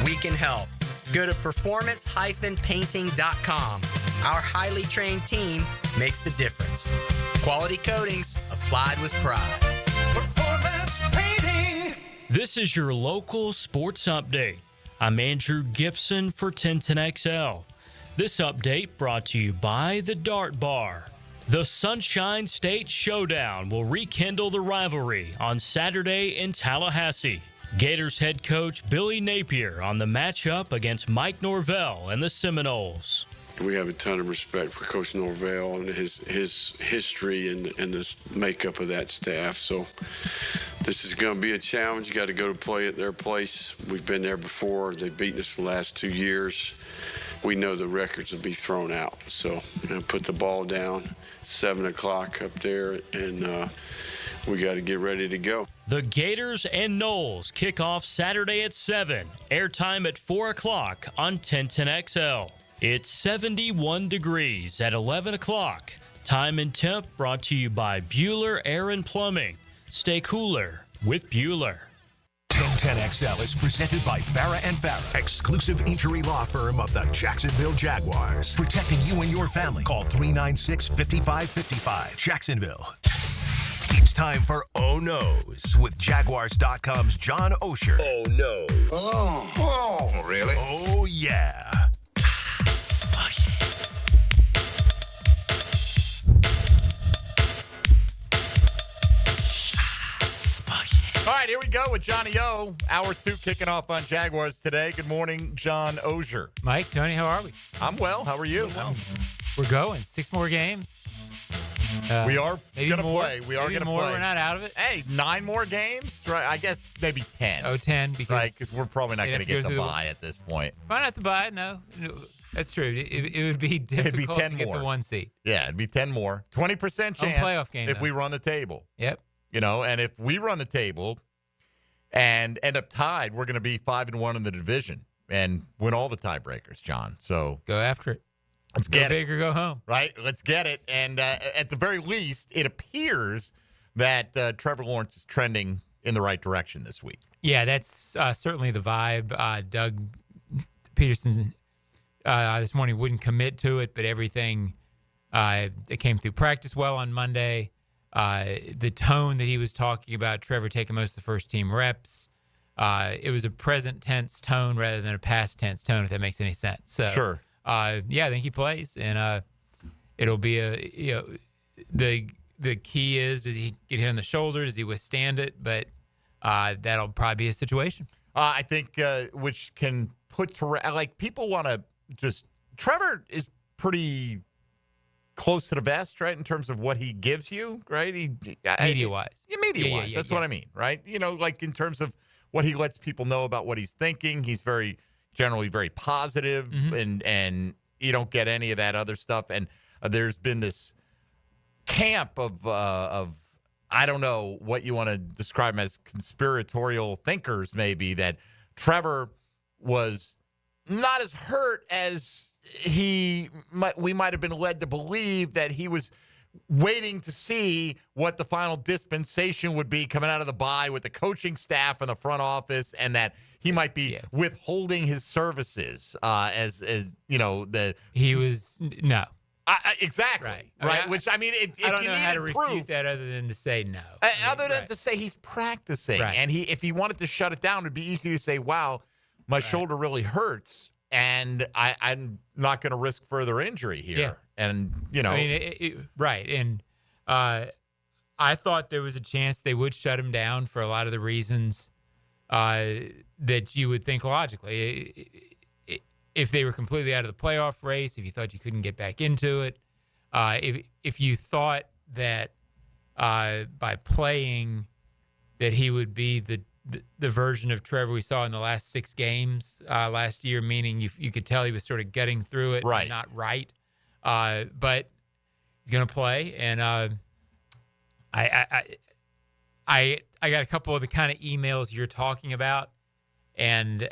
we can help. Go to performance-painting.com. Our highly trained team makes the difference. Quality coatings applied with pride. Performance Painting. This is your local sports update. I'm Andrew Gibson for 1010XL. This update brought to you by the Dart Bar. The Sunshine State Showdown will rekindle the rivalry on Saturday in Tallahassee. Gators head coach Billy Napier on the matchup against Mike Norvell and the Seminoles. We have a ton of respect for Coach Norvell and his history and the makeup of that staff. So this is going to be a challenge. You got to go to play at their place. We've been there before. They've beaten us the last 2 years. We know the records will be thrown out. So put the ball down, 7 o'clock up there, and we got to get ready to go. The Gators and Noles kick off Saturday at 7. Airtime at 4 o'clock on 1010XL. It's 71 degrees at 11 o'clock. Time and temp brought to you by Bueller Air and Plumbing. Stay cooler with Bueller. 1010XL is presented by Farah & Farah, exclusive injury law firm of the Jacksonville Jaguars. Protecting you and your family. Call 396-5555. Jacksonville. It's time for Oh No's with Jaguars.com's John Oehser. Oh no. Oh, really? Oh yeah. All right, here we go with Johnny O. Hour 2 kicking off on Jaguars today. Good morning, John Oehser. Mike, Tony, how are we? I'm well. How are you? We're going. 6 more games. We are going to play. We are maybe going to more. play. We're not out of it. Hey, 9 more games? Right. I guess maybe 10. Oh, 10 because right, because we're probably not going to get the bye at this point. Why not the bye? No. That's true. It would be difficult 10 to get more. the 1 seed. Yeah, it'd be 10 more. 20% chance playoff game, if though. we run the table. Yep. You know, and if we run the table and end up tied, we're going to be 5-1 in the division and win all the tiebreakers, John. So go after it. Let's get it. Baker, go home. Right? Let's get it. And at the very least, it appears that Trevor Lawrence is trending in the right direction this week. Yeah, that's certainly the vibe. Doug Peterson this morning wouldn't commit to it, but everything it came through practice well on Monday. The tone that he was talking about, Trevor taking most of the first team reps, it was a present tense tone rather than a past tense tone, if that makes any sense. So, sure. Yeah, I think he plays, and it'll be the key is, does he get hit on the shoulder? Does he withstand it? But that'll probably be a situation. I think which can put to like people want to just Trevor is pretty close to the vest, right, in terms of what he gives you, right? Media-wise. Yeah, media-wise. That's what I mean, right? You know, like in terms of what he lets people know about what he's thinking. He's generally very positive, and you don't get any of that other stuff. And there's been this camp of I don't know what you want to describe as conspiratorial thinkers, maybe, that Trevor was not as hurt as we might have been led to believe, that he was waiting to see what the final dispensation would be coming out of the bye with the coaching staff and the front office, and that he might be withholding his services as he was no. Exactly. Right. Which, I mean, if I don't you know need how to proof, refute that other than to say no. Other than to say he's practicing. Right. And if he wanted to shut it down, it'd be easy to say, wow, my shoulder really hurts, and I'm not going to risk further injury here. Yeah. And, I mean, right. And I thought there was a chance they would shut him down for a lot of the reasons that you would think logically. If they were completely out of the playoff race, if you thought you couldn't get back into it, if you thought that by playing that he would be the version of Trevor we saw in the last 6 games last year, meaning you could tell he was sort of getting through it, and not right. But he's going to play, and I got a couple of the kind of emails you're talking about, and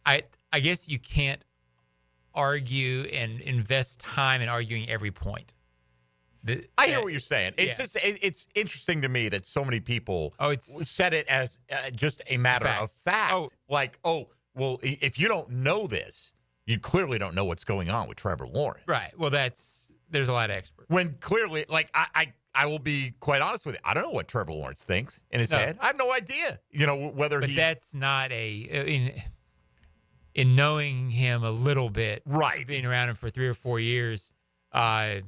I guess you can't argue and invest time in arguing every point. I hear what you're saying. It's just it's interesting to me that so many people said it as just a matter of fact. Well, if you don't know this, you clearly don't know what's going on with Trevor Lawrence. Right. Well, there's a lot of experts. When clearly, I will be quite honest with you. I don't know what Trevor Lawrence thinks in his head. I have no idea. Whether but that's not in knowing him a little bit, right? Being around him for 3 or 4 years, that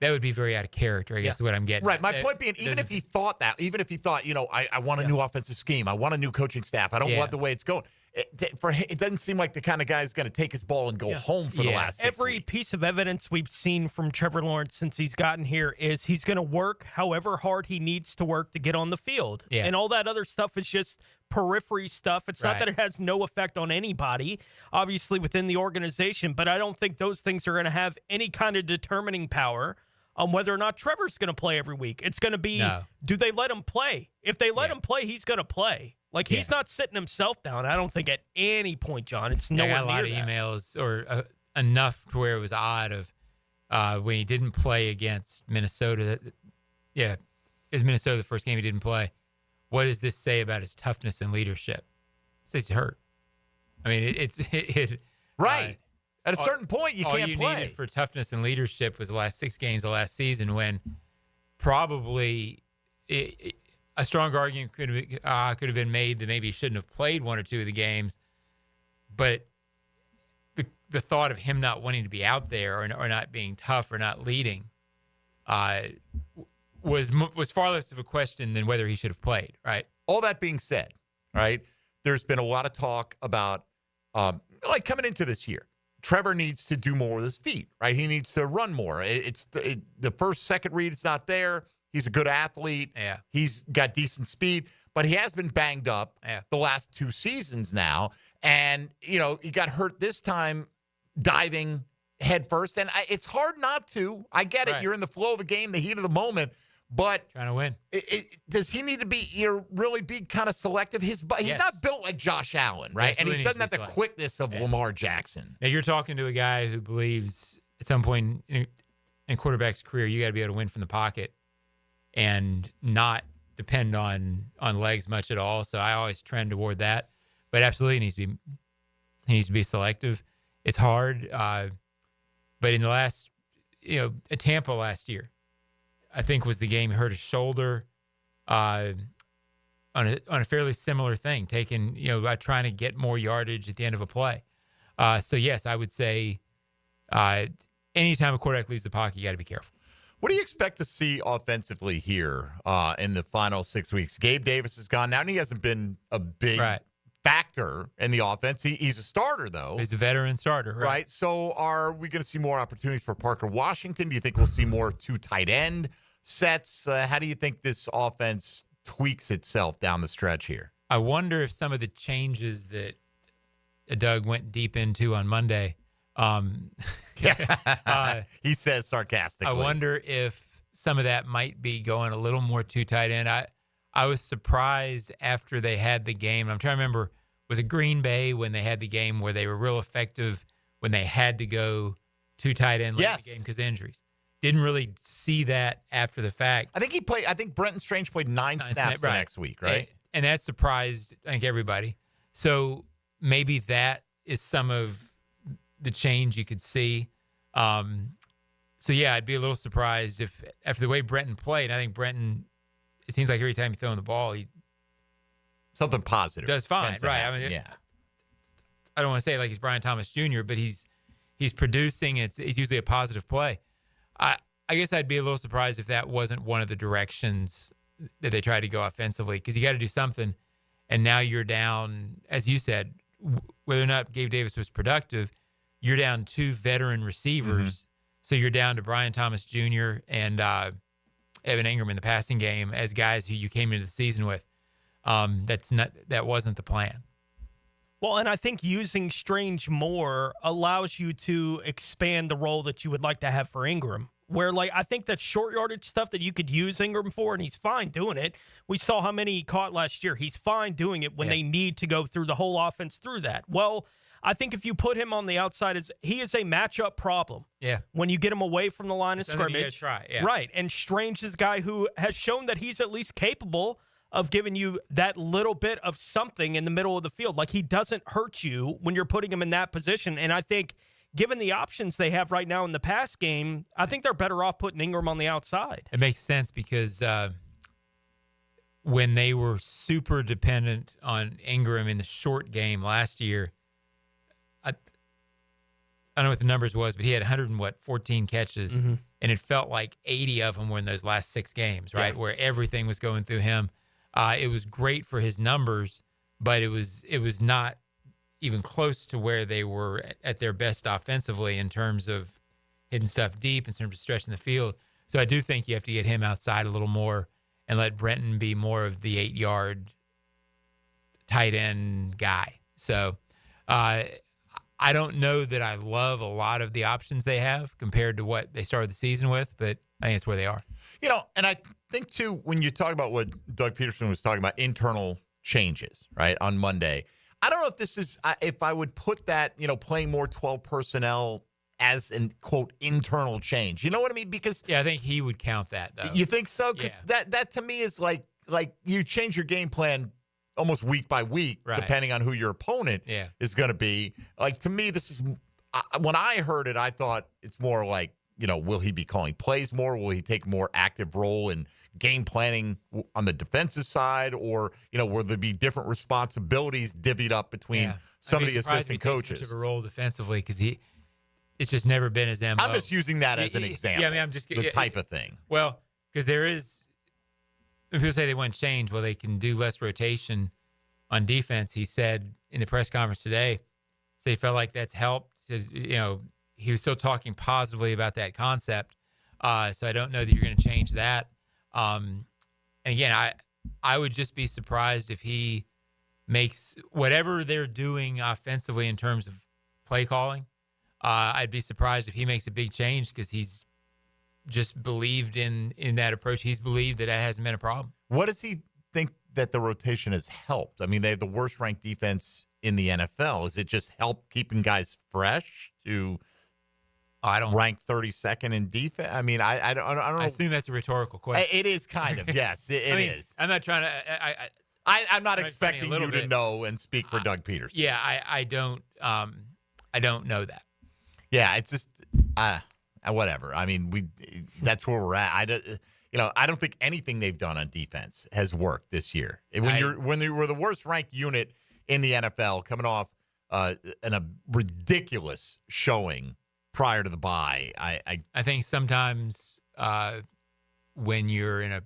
would be very out of character, I guess is what I'm getting. Right. at. My point being, even if he thought, I want a new offensive scheme, I want a new coaching staff, I don't want the way it's going. It doesn't seem like the kind of guy who's going to take his ball and go home for the last 6 Every weeks. piece of evidence we've seen from Trevor Lawrence since he's gotten here is he's going to work however hard he needs to work to get on the field. Yeah. And all that other stuff is just periphery stuff. It's not that it has no effect on anybody, obviously, within the organization, but I don't think those things are going to have any kind of determining power on whether or not Trevor's going to play every week. It's going to be, do they let him play? If they let him play, he's going to play. He's not sitting himself down, I don't think, at any point, John. It's nowhere near I got a lot of emails, or enough to where it was odd of when he didn't play against Minnesota. It was Minnesota the first game he didn't play. What does this say about his toughness and leadership? It says he's hurt. I mean, it right. At a certain point, you can't play. All you needed for toughness and leadership was the last 6 games of last season, when probably a stronger argument could have been made that maybe he shouldn't have played 1 or 2 of the games. But the thought of him not wanting to be out there or not being tough or not leading was far less of a question than whether he should have played, right? All that being said, right, there's been a lot of talk about, coming into this year, Trevor needs to do more with his feet, right? He needs to run more. The first, second read, it's not there. He's a good athlete. Yeah. He's got decent speed, but he has been banged up the last 2 seasons now. And, he got hurt this time diving head first. And it's hard not to. I get it. Right. You're in the flow of a game, the heat of the moment. But trying to win. Does he need to be really be kind of selective? He's not built like Josh Allen, right? Absolutely, and he doesn't have the quickness of Lamar Jackson. Now, you're talking to a guy who believes at some point in a quarterback's career, you got to be able to win from the pocket and not depend on legs much at all. So I always trend toward that. But absolutely, he needs to be selective. It's hard. But in the last, at Tampa last year, I think was the game he hurt his shoulder on a fairly similar thing, trying to get more yardage at the end of a play. So, yes, I would say anytime a quarterback leaves the pocket, you got to be careful. What do you expect to see offensively here in the final 6 weeks? Gabe Davis is gone now, and he hasn't been a big factor in the offense. He's a starter, though. He's a veteran starter, right? So are we going to see more opportunities for Parker Washington? Do you think we'll see more 2 tight end sets? How do you think this offense tweaks itself down the stretch here? I wonder if some of the changes that Doug went deep into on Monday, he says sarcastically, I wonder if some of that might be going a little more 2 tight end. I was surprised after they had the game. I'm trying to remember, was it Green Bay when they had the game where they were real effective when they had to go two tight end late in Yes. the game because of injuries. Didn't really see that after the fact. I think Brenton Strange played nine snaps the next week, right? And that surprised, I think, everybody. So maybe that is some of the change you could see. So, yeah, I'd be a little surprised if after the way Brenton played, I think Brenton, it seems like every time he's throwing the ball, he something positive does fine, right? I mean, I don't want to say like he's Brian Thomas Jr., but he's producing. It's usually a positive play. I guess I'd be a little surprised if that wasn't one of the directions that they try to go offensively, because you got to do something. And now you're down, as you said, whether or not Gabe Davis was productive, you're down two veteran receivers. So you're down to Brian Thomas Jr. and Evan Ingram in the passing game as guys who you came into the season with. That wasn't the plan. Well, and I think using Strange more allows you to expand the role that you would like to have for Ingram. Where, like, I think that short yardage stuff that you could use Ingram for, and he's fine doing it. We saw how many he caught last year. He's fine doing it when they need to go through the whole offense through that. Well, I think if you put him on the outside, he is a matchup problem. Yeah. When you get him away from the line of Something scrimmage. you gotta try, yeah. Right. And Strange is a guy who has shown that he's at least capable of giving you that little bit of something in the middle of the field. Like, he doesn't hurt you when you're putting him in that position. And I think given the options they have right now in the pass game, I think they're better off putting Ingram on the outside. It makes sense because when they were super dependent on Ingram in the short game last year, I don't know what the numbers was, but he had 114 catches, and it felt like 80 of them were in those last 6 games, right, where everything was going through him. It was great for his numbers, but it was not even close to where they were at their best offensively in terms of hitting stuff deep, in terms of stretching the field. So I do think you have to get him outside a little more and let Brenton be more of the 8-yard tight end guy. So I don't know that I love a lot of the options they have compared to what they started the season with, but I think it's where they are. You know, and I think, too, when you talk about what Doug Peterson was talking about, internal changes, right, on Monday, I don't know if this is, if I would put that, you know, playing more 12 personnel as an, quote, internal change. You know what I mean? Because yeah, I think he would count that, though. You think so? Because that to me is like you change your game plan almost week by week, depending on who your opponent is going to be. Like, to me, this is, when I heard it, I thought it's more like, you know, will he be calling plays more? Will he take a more active role in game planning on the defensive side? Or, you know, will there be different responsibilities divvied up between some of the assistant coaches? Much of a role defensively because it's just never been his MO. I'm just using that as an example. Yeah, I mean, I'm just the type of thing. Well, because there is, when people say they want change, well, they can do less rotation on defense. He said in the press conference today, so he felt like that's helped. You know, he was still talking positively about that concept. So I don't know that you're going to change that. And again, I would just be surprised if he makes whatever they're doing offensively in terms of play calling. I'd be surprised if he makes a big change because he's just believed in that approach. He's believed that hasn't been a problem. What does he think that the rotation has helped? I mean, they have the worst ranked defense in the NFL. Is it just help keeping guys fresh to rank 32nd in defense? I mean, I don't know. I assume that's a rhetorical question. It is kind of, yes. It is. I'm not trying to. I'm not expecting you to know and speak for Doug Peterson. Yeah, I don't know that. Yeah, it's just whatever. I mean, that's where we're at. I don't think anything they've done on defense has worked this year. When they were the worst ranked unit in the NFL, coming off in a ridiculous showing prior to the bye. I think sometimes when you're in a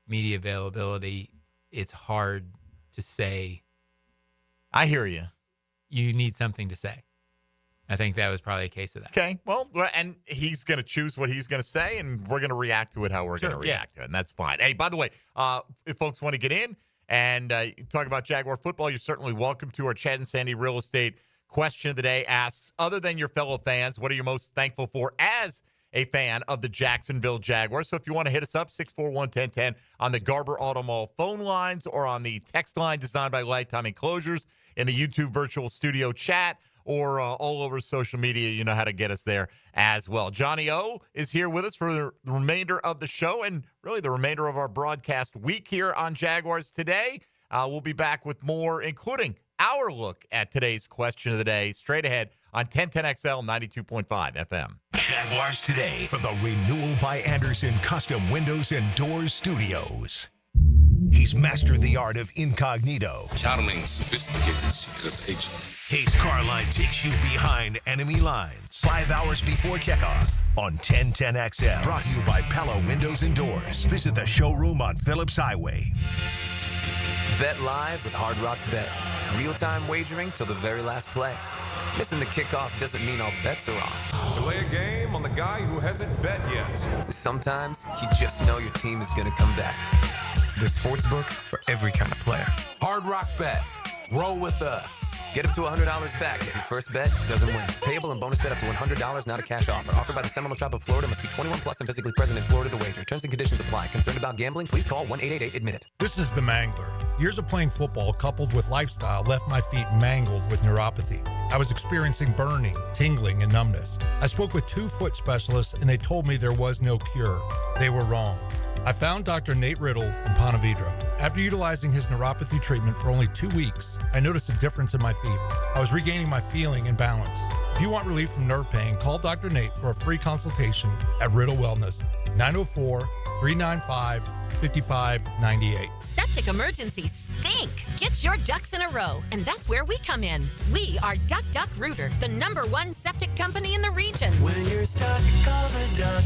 media availability, it's hard to say. I hear you. You need something to say. I think that was probably a case of that. Okay, well, and he's going to choose what he's going to say, and we're going to react to it how we're going to react to it, and that's fine. Hey, by the way, if folks want to get in and talk about Jaguar football, you're certainly welcome to. Our Chad and Sandy Real Estate question of the day asks, other than your fellow fans, what are you most thankful for as a fan of the Jacksonville Jaguars? So if you want to hit us up, 641-1010 on the Garber Auto Mall phone lines or on the text line designed by Lifetime Enclosures in the YouTube virtual studio chat, or all over social media. You know how to get us there as well. Johnny O is here with us for the remainder of the show and really the remainder of our broadcast week here on Jaguars Today. We'll be back with more, including our look at today's question of the day, straight ahead on 1010XL 92.5 FM. Jaguars Today from the Renewal by Anderson Custom Windows and Doors Studios. He's mastered the art of incognito. Charming, sophisticated secret agent. His car line takes you behind enemy lines. 5 hours before kickoff on 1010XL. Brought to you by Pella Windows and Doors. Visit the showroom on Phillips Highway. Bet live with Hard Rock Bet. Real-time wagering till the very last play. Missing the kickoff doesn't mean all bets are off. Delay a game on the guy who hasn't bet yet. Sometimes you just know your team is going to come back. The sportsbook for every kind of player. Hard Rock Bet. Roll with us. Get up to $100 back if your first bet doesn't win. Payable and bonus bet up to $100, not a cash offer. Offered by the Seminole Tribe of Florida. Must be 21 plus and physically present in Florida to wager. Terms and conditions apply. Concerned about gambling? Please call 1-888-ADMIT-IT. This is the Mangler. Years of playing football coupled with lifestyle left my feet mangled with neuropathy. I was experiencing burning, tingling, and numbness. I spoke with 2 foot specialists and they told me there was no cure. They were wrong. I found Dr. Nate Riddle in Ponte Vedra. After utilizing his neuropathy treatment for only 2 weeks, I noticed a difference in my feet. I was regaining my feeling and balance. If you want relief from nerve pain, call Dr. Nate for a free consultation at Riddle Wellness, 904-395-5598. Septic emergencies stink. Get your ducks in a row, and that's where we come in. We are Duck Duck Rooter, the #1 septic company in the region. When you're stuck, call the duck.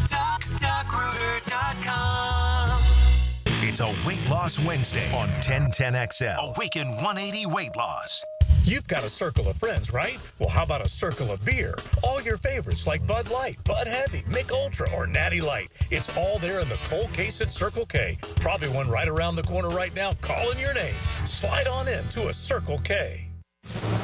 DuckDuckRooter.com. It's a Weight Loss Wednesday on 1010XL. Awaken 180 Weight Loss. You've got a circle of friends, right? Well, how about a circle of beer? All your favorites like Bud Light, Bud Heavy, Mick Ultra, or Natty Light. It's all there in the cold case at Circle K. Probably one right around the corner right now calling your name. Slide on in to a Circle K.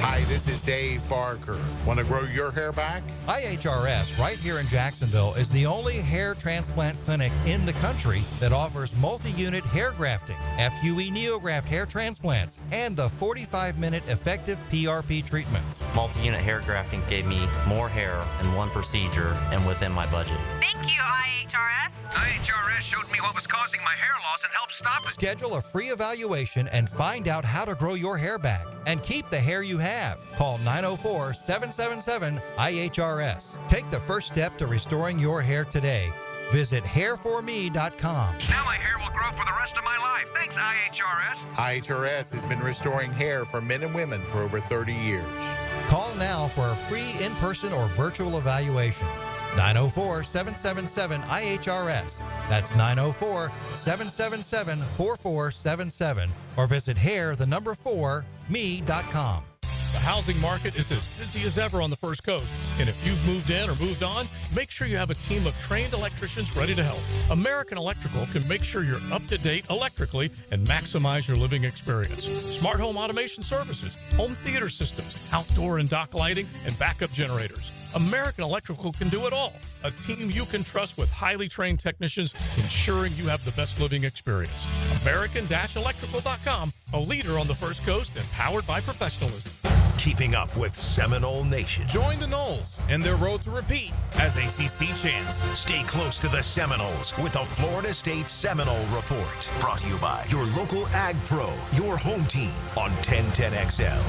Hi, this is Dave Barker. Want to grow your hair back? IHRS, right here in Jacksonville, is the only hair transplant clinic in the country that offers multi-unit hair grafting, FUE Neograft hair transplants, and the 45-minute effective PRP treatments. Multi-unit hair grafting gave me more hair in one procedure and within my budget. Thank you, IHRS. IHRS showed me what was causing my hair loss and helped stop it. Schedule a free evaluation and find out how to grow your hair back and keep the hair you have. Call 904-777-IHRS. Take the first step to restoring your hair today. Visit hairforme.com. Now my hair will grow for the rest of my life. Thanks, IHRS. IHRS has been restoring hair for men and women for over 30 years. Call now for a free in-person or virtual evaluation. 904-777-IHRS. That's 904-777-4477. Or visit hair4me.com. The housing market is as busy as ever on the First Coast. And if you've moved in or moved on, make sure you have a team of trained electricians ready to help. American Electrical can make sure you're up to date electrically and maximize your living experience. Smart home automation services, home theater systems, outdoor and dock lighting, and backup generators. American Electrical can do it all. A team you can trust with highly trained technicians ensuring you have the best living experience. American-Electrical.com, a leader on the First Coast and powered by professionalism. Keeping up with Seminole Nation. Join the Knowles and their road to repeat as ACC champs. Stay close to the Seminoles with the Florida State Seminole Report. Brought to you by your local Ag Pro, your home team on 1010XL.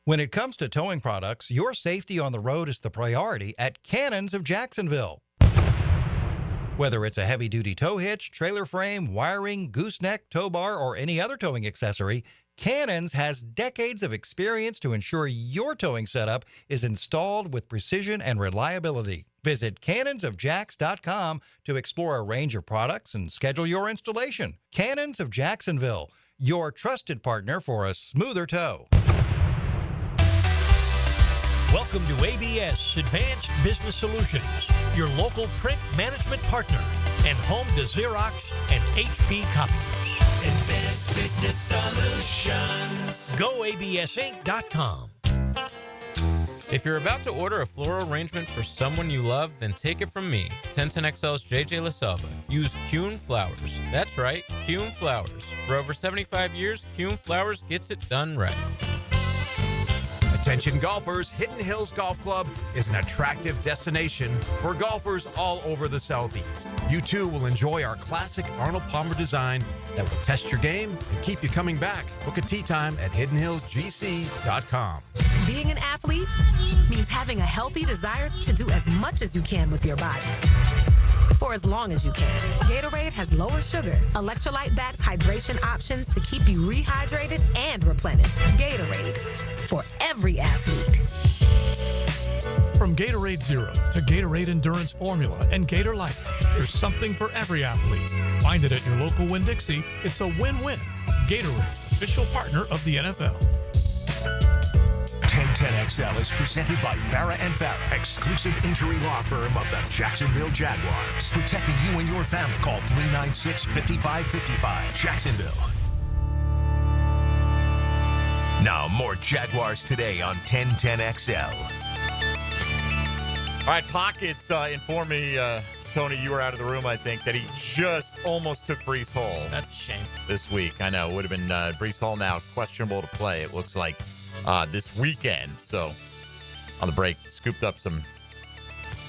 When it comes to towing products, your safety on the road is the priority at Cannons of Jacksonville. Whether it's a heavy-duty tow hitch, trailer frame, wiring, gooseneck, tow bar, or any other towing accessory, Cannons has decades of experience to ensure your towing setup is installed with precision and reliability. Visit cannonsofjacks.com to explore a range of products and schedule your installation. Cannons of Jacksonville, your trusted partner for a smoother tow. Welcome to ABS Advanced Business Solutions, your local print management partner, and home to Xerox and HP copiers. Advanced Business Solutions. GoABSinc.com. If you're about to order a floral arrangement for someone you love, then take it from me, 1010XL's JJ LaSalva. Use Kuhn Flowers. That's right, Kuhn Flowers. For over 75 years, Kuhn Flowers gets it done right. Attention golfers, Hidden Hills Golf Club is an attractive destination for golfers all over the Southeast. You too will enjoy our classic Arnold Palmer design that will test your game and keep you coming back. Book a tee time at hiddenhillsgc.com. Being an athlete means having a healthy desire to do as much as you can with your body for as long as you can. Gatorade has lower sugar, electrolyte-backed hydration options to keep you rehydrated and replenished. Gatorade, for every athlete. From Gatorade Zero to Gatorade Endurance Formula and Gator Life, there's something for every athlete. Find it at your local Winn-Dixie. It's a win-win. Gatorade, official partner of the NFL. 1010XL is presented by Farah & Farah, exclusive injury law firm of the Jacksonville Jaguars. Protecting you and your family. Call 396-5555. Jacksonville. Now, more Jaguars today on 1010XL. All right, Pockets informed me, Tony, you were out of the room, I think, that he just almost took Breece Hall. That's a shame. This week. I know. It would have been Breece Hall now questionable to play, it looks like, this weekend. So, on the break, scooped up some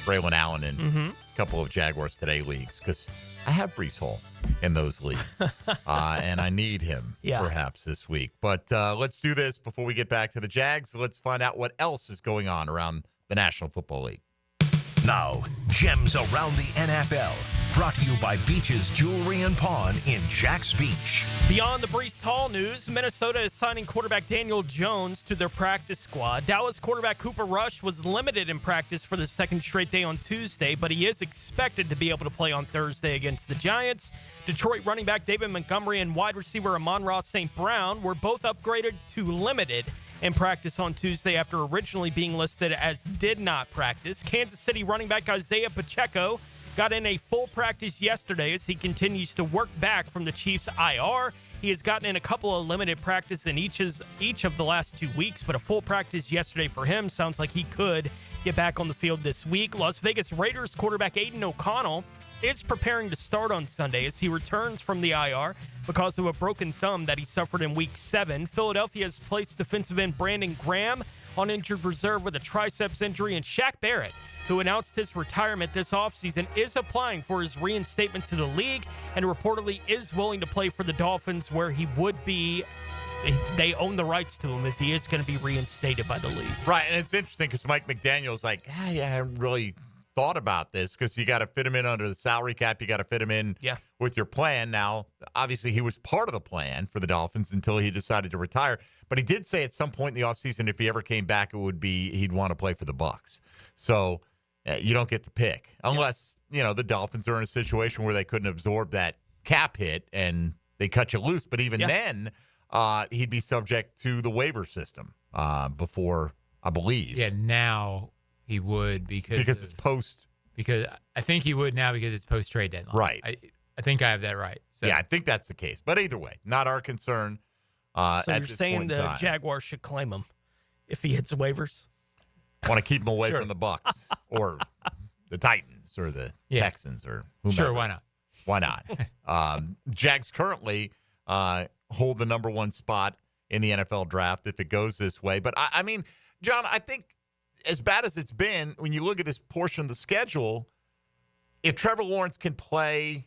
Braylon Allen in a couple of Jaguars Today leagues because I have Breece Hall in those leagues, and I need him perhaps this week. But let's do this before we get back to the Jags. Let's find out what else is going on around the National Football League. Now, gems around the NFL. Brought to you by Beach's Jewelry and Pawn in Jax Beach. Beyond the Breece Hall news, Minnesota is signing quarterback Daniel Jones to their practice squad. Dallas quarterback Cooper Rush was limited in practice for the second straight day on Tuesday, but he is expected to be able to play on Thursday against the Giants. Detroit running back David Montgomery and wide receiver Amon-Ra St. Brown were both upgraded to limited in practice on Tuesday after originally being listed as did not practice. Kansas City running back Isaiah Pacheco got in a full practice yesterday as he continues to work back from the Chiefs' IR. He has gotten in a couple of limited practice in each of the last 2 weeks, but a full practice yesterday for him. Sounds like he could get back on the field this week. Las Vegas Raiders quarterback Aiden O'Connell is preparing to start on Sunday as he returns from the IR because of a broken thumb that he suffered in Week 7. Philadelphia has placed defensive end Brandon Graham on injured reserve with a triceps injury, and Shaq Barrett, who announced his retirement this offseason, is applying for his reinstatement to the league and reportedly is willing to play for the Dolphins, where he would be. They own the rights to him if he is going to be reinstated by the league. Right, and it's interesting because Mike McDaniel's like, I haven't really thought about this because you got to fit him in under the salary cap. You got to fit him in with your plan. Now, obviously, he was part of the plan for the Dolphins until he decided to retire. But he did say at some point in the offseason, if he ever came back, it would be he'd want to play for the Bucs. So you don't get to pick unless, the Dolphins are in a situation where they couldn't absorb that cap hit and they cut you loose. But even then, he'd be subject to the waiver system before, I believe. Yeah, now he would because it's post. Because I think he would now because it's post-trade deadline. Right. I think I have that right. So. Yeah, I think that's the case. But either way, not our concern. So you're saying the Jaguars should claim him if he hits waivers? Want to keep him away from the Bucs or the Titans or the Texans or whomever. Sure, why not? Why not? Jags currently hold the number one spot in the NFL draft if it goes this way. But, I mean, John, I think as bad as it's been, when you look at this portion of the schedule, if Trevor Lawrence can play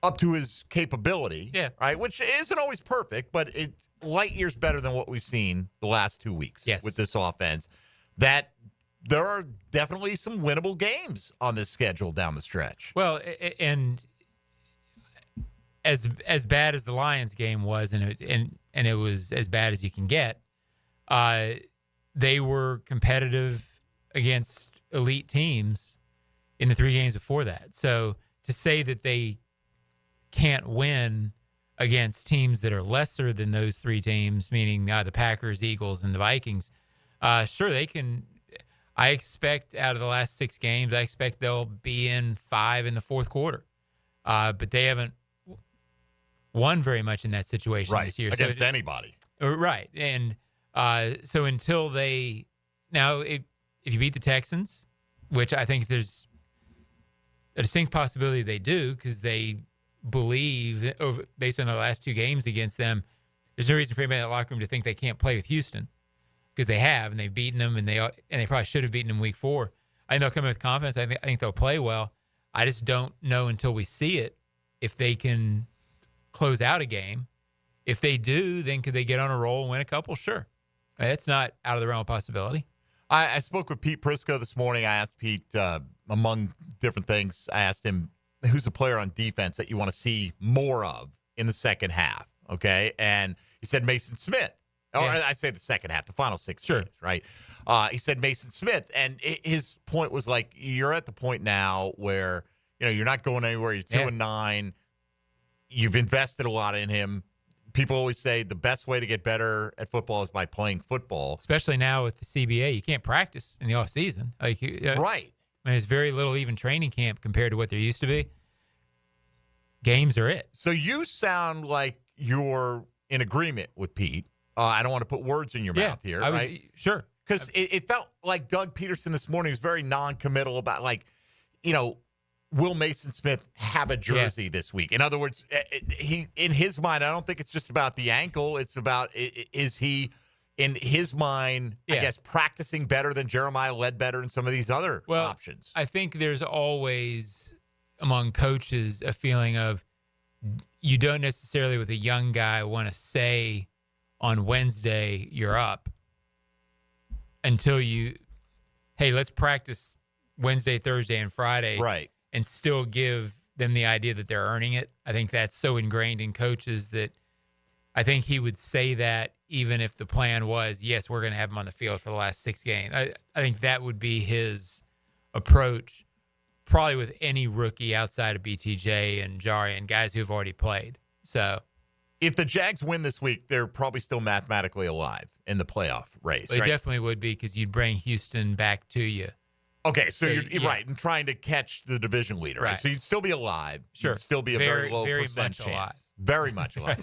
up to his capability, right, which isn't always perfect, but it's light years better than what we've seen the last 2 weeks with this offense, that there are definitely some winnable games on this schedule down the stretch. Well, and as bad as the Lions game was, and it was as bad as you can get, they were competitive against elite teams in the 3 games before that. So to say that they can't win against teams that are lesser than those 3 teams, meaning the Packers, Eagles, and the Vikings, sure, they can. I expect out of the last 6 games, I expect they'll be in 5 in the fourth quarter. But they haven't won very much in that situation this year. Against anybody. Right. And so until they – now, if you beat the Texans, which I think there's a distinct possibility they do because they believe, based on the last 2 games against them, there's no reason for anybody in that locker room to think they can't play with Houston because they have, and they've beaten them, and they probably should have beaten them week 4. I think they'll come in with confidence. I think they'll play well. I just don't know until we see it if they can close out a game. If they do, then could they get on a roll and win a couple? Sure. It's not out of the realm of possibility. I spoke with Pete Prisco this morning. I asked Pete, among different things, I asked him, who's the player on defense that you want to see more of in the second half, okay? And he said Mason Smith. Or I say the second half, the final 6 games, right? He said Mason Smith. And his point was like, you're at the point now where, you're not going anywhere. You're 2-9. You've invested a lot in him. People always say the best way to get better at football is by playing football. Especially now with the CBA. You can't practice in the offseason. Right. I mean, there's very little even training camp compared to what there used to be. Games are it. So you sound like you're in agreement with Pete. I don't want to put words in your mouth here, right? Sure. Because it felt like Doug Peterson this morning was very non-committal about, will Mason Smith have a jersey this week? In other words, he in his mind, I don't think it's just about the ankle. It's about, is he, in his mind, I guess, practicing better than Jeremiah Ledbetter and some of these other options? I think there's always, among coaches, a feeling of you don't necessarily, with a young guy, want to say on Wednesday you're up until hey, let's practice Wednesday, Thursday, and Friday. Right. And still give them the idea that they're earning it. I think that's so ingrained in coaches that I think he would say that even if the plan was, yes, we're going to have him on the field for the last 6 games. I think that would be his approach, probably with any rookie outside of BTJ and Jari and guys who've already played. So if the Jags win this week, they're probably still mathematically alive in the playoff race. They definitely would be, because you'd bring Houston back to you. Okay, so you're right, and trying to catch the division leader, right? So you'd still be alive. Sure. You'd still be a very low very percent much chance. alive. Very much alive.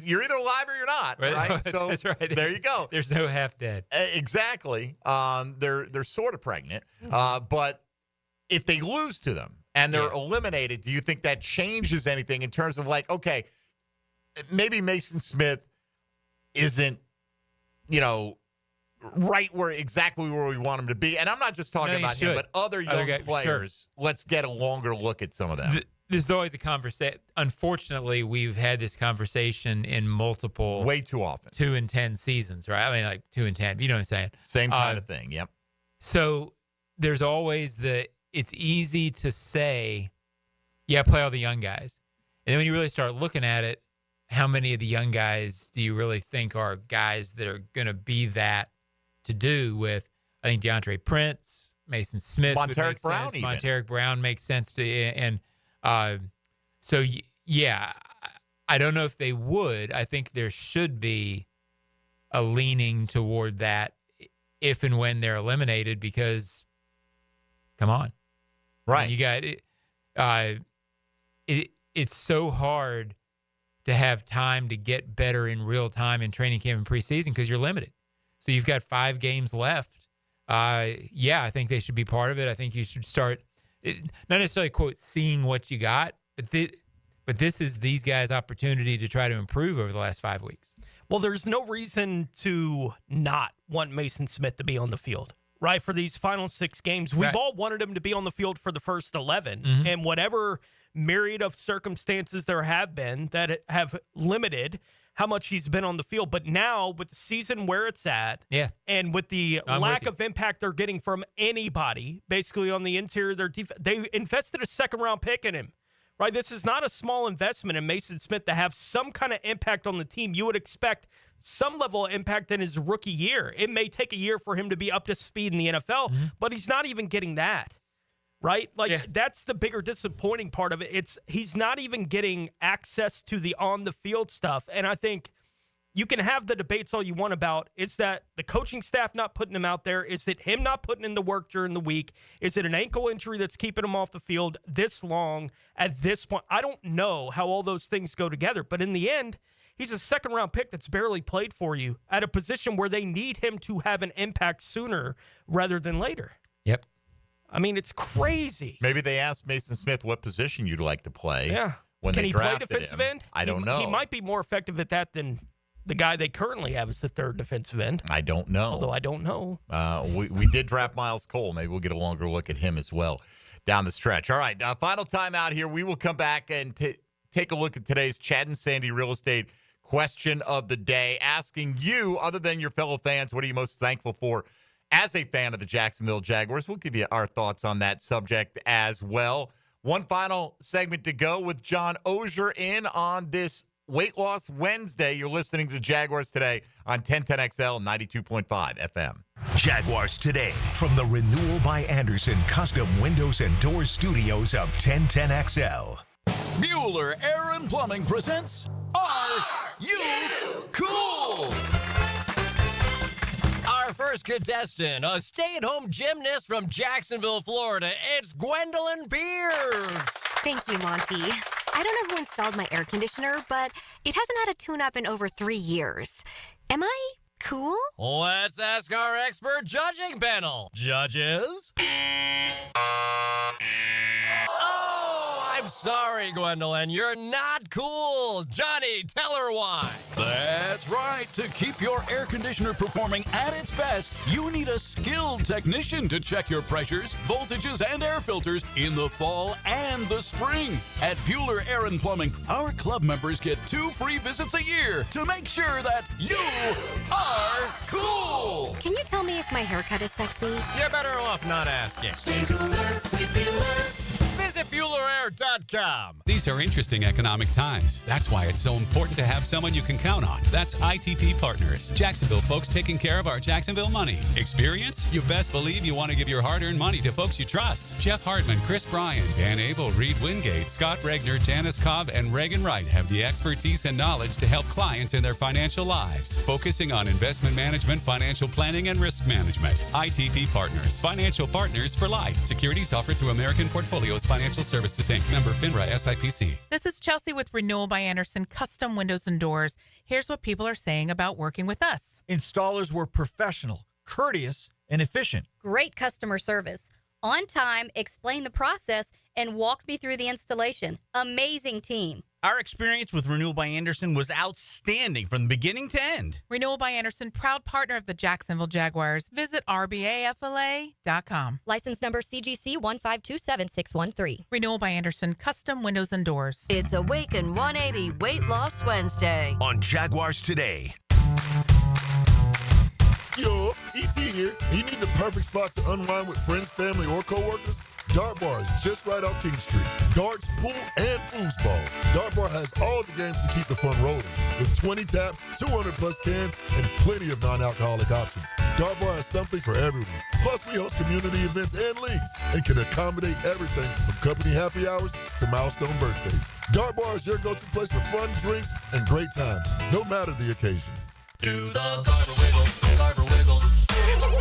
You're either alive or you're not, right? So that's right. There you go. There's no half dead. Exactly. They're sort of pregnant, but if they lose to them and they're eliminated, do you think that changes anything in terms of okay, maybe Mason Smith isn't, right exactly where we want him to be. And I'm not just talking about him, but other young players. Sure. Let's get a longer look at some of them. There's always a conversation. Unfortunately, we've had this conversation in multiple, way too often, 2 and 10 seasons, right? I mean, like 2 and 10. You know what I'm saying? Same kind of thing. Yep. So there's always it's easy to say, play all the young guys. And then when you really start looking at it, how many of the young guys do you really think are guys that are going to be that to do with? I think DeAndre Prince, Mason Smith, Monteric Brown, sense. Monteric Brown makes sense to, and I don't know if they would. I think there should be a leaning toward that if and when they're eliminated, because come on, right? I mean, you got it's so hard to have time to get better in real time in training camp and preseason because you're limited. So you've got 5 games left. I think they should be part of it. I think you should start, not necessarily, quote, seeing what you got, but this is these guys' opportunity to try to improve over the last 5 weeks. Well, there's no reason to not want Mason Smith to be on the field, right? For these final 6 games, we've all wanted him to be on the field for the first 11, and whatever myriad of circumstances there have been that have limited how much he's been on the field. But now, with the season where it's at, and with the lack of impact they're getting from anybody, basically on the interior of their defense, they invested a second-round pick in him, right? This is not a small investment in Mason Smith to have some kind of impact on the team. You would expect some level of impact in his rookie year. It may take a year for him to be up to speed in the NFL, but he's not even getting that. Right? That's the bigger disappointing part of it. He's not even getting access to the on-the-field stuff. And I think you can have the debates all you want about, is that the coaching staff not putting him out there? Is it him not putting in the work during the week? Is it an ankle injury that's keeping him off the field this long at this point? I don't know how all those things go together. But in the end, he's a second-round pick that's barely played for you at a position where they need him to have an impact sooner rather than later. Yep. I mean, it's crazy. Maybe they asked Mason Smith what position you'd like to play. Yeah. When Can they he play drafted defensive him. end? I don't know. He might be more effective at that than the guy they currently have as the third defensive end. I don't know. Although I don't know. We did draft Miles Cole. Maybe we'll get a longer look at him as well down the stretch. All right, final time out here. We will come back and take a look at today's Chad and Sandy real estate question of the day, asking you, other than your fellow fans, what are you most thankful for as a fan of the Jacksonville Jaguars? We'll give you our thoughts on that subject as well. One final segment to go with John Oehser in on this Weight Loss Wednesday. You're listening to Jaguars Today on 1010XL 92.5 FM. Jaguars Today from the Renewal by Anderson Custom Windows and Doors Studios of 1010XL. Bueller Air and Plumbing presents Are You Cool? Our first contestant, a stay-at-home gymnast from Jacksonville, Florida. It's Gwendolyn Beers. Thank you, Monty. I don't know who installed my air conditioner, but it hasn't had a tune-up in over 3 years. Am I cool? Let's ask our expert judging panel. Judges? I'm sorry, Gwendolyn. You're not cool. Johnny, tell her why. That's right. To keep your air conditioner performing at its best, you need a skilled technician to check your pressures, voltages, and air filters in the fall and the spring. At Bueller Air and Plumbing, our club members get 2 free visits a year to make sure that you are cool. Can you tell me if my haircut is sexy? You're better off not asking. Stay cooler with Bueller. Visit BuellerAir.com. These are interesting economic times. That's why it's so important to have someone you can count on. That's ITP Partners. Jacksonville folks taking care of our Jacksonville money. Experience? You best believe you want to give your hard-earned money to folks you trust. Jeff Hartman, Chris Bryan, Dan Abel, Reed Wingate, Scott Regner, Janice Cobb, and Reagan Wright have the expertise and knowledge to help clients in their financial lives, focusing on investment management, financial planning, and risk management. ITP Partners. Financial partners for life. Securities offered through American Portfolios Financial Services Inc. Member FINRA SIPC. This is Chelsea with Renewal by Anderson Custom Windows and Doors. Here's what people are saying about working with us. Installers were professional, courteous, and efficient. Great customer service. On time, explained the process, and walked me through the installation. Amazing team. Our experience with Renewal by Anderson was outstanding from the beginning to end. Renewal by Anderson, proud partner of the Jacksonville Jaguars. Visit rbafla.com. License number CGC 1527613. Renewal by Anderson, custom windows and doors. It's Awaken 180 Weight Loss Wednesday on Jaguars Today. Yo, ET here. You need the perfect spot to unwind with friends, family, or coworkers? Dart Bar is just right off King Street. Darts, pool, and foosball. Dart Bar has all the games to keep the fun rolling. With 20 taps, 200 plus cans, and plenty of non-alcoholic options. Dart Bar has something for everyone. Plus, we host community events and leagues and can accommodate everything from company happy hours to milestone birthdays. Dart Bar is your go-to place for fun, drinks, and great times, no matter the occasion. Do the Garber wiggle, Garber wiggle,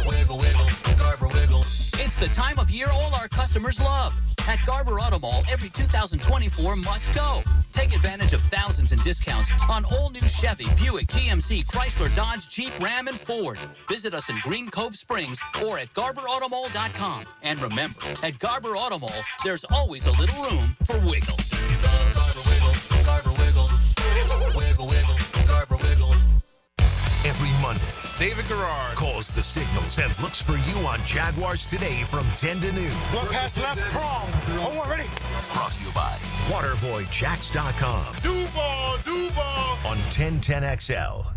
wiggle, wiggle, Garber wiggle. It's the time of year all our customers love. At Garber Auto Mall, every 2024 must go. Take advantage of thousands in discounts on all new Chevy, Buick, GMC, Chrysler, Dodge, Jeep, Ram, and Ford. Visit us in Green Cove Springs or at GarberAutomall.com. And remember, at Garber Auto Mall, there's always a little room for wiggle. Garber wiggle, Garber wiggle, wiggle, wiggle, Garber wiggle. Every Monday, David Garrard calls the signals and looks for you on Jaguars Today from 10 to noon. Look past left prong. Oh, we're ready. Brought to you by WaterboyJacks.com. Duval. On 1010XL.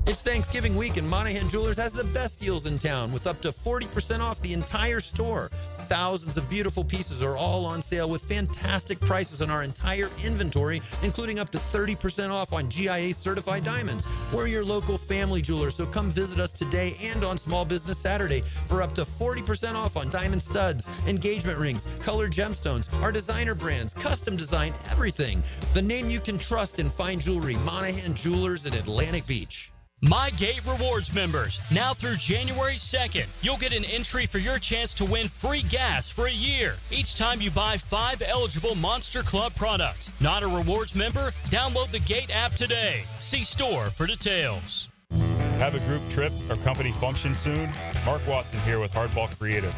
It's Thanksgiving week, and Monahan Jewelers has the best deals in town with up to 40% off the entire store. Thousands of beautiful pieces are all on sale with fantastic prices on our entire inventory, including up to 30% off on GIA certified diamonds. We're your local family jeweler, so come visit us today and on Small Business Saturday for up to 40% off on diamond studs, engagement rings, colored gemstones, our designer brands, custom design, everything. The name you can trust in fine jewelry, Monahan Jewelers in Atlantic Beach. My Gate Rewards members, now through January 2nd, you'll get an entry for your chance to win free gas for a year each time you buy 5 eligible Monster Club products. Not a rewards member? Download the Gate app today. See store for details. Have a group trip or company function soon? Mark Watson here with Hardball Creative.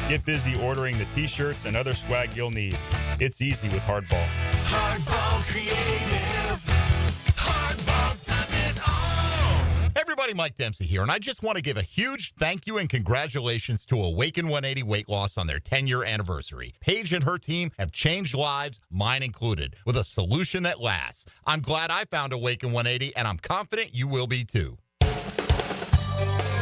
Get busy ordering the t-shirts and other swag you'll need. It's easy with Hardball. Hardball Creative. Hardball does it all. everybody, Mike Dempsey here, and I just want to give a huge thank you and congratulations to Awaken 180 Weight Loss on their 10-year anniversary. Paige and her team have changed lives, mine included, with a solution that lasts. I'm glad I found Awaken 180, and I'm confident you will be too.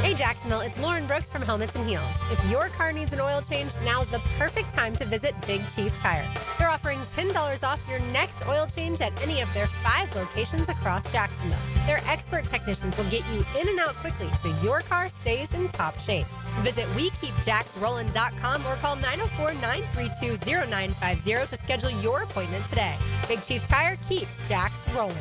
Hey Jacksonville, it's Lauren Brooks from Helmets and Heels. If your car needs an oil change, now's the perfect time to visit Big Chief Tire. They're offering $10 off your next oil change at any of their 5 locations across Jacksonville. Their expert technicians will get you in and out quickly so your car stays in top shape. Visit WeKeepJacksRollin.com or call 904-932-0950 to schedule your appointment today. Big Chief Tire keeps Jacks rolling.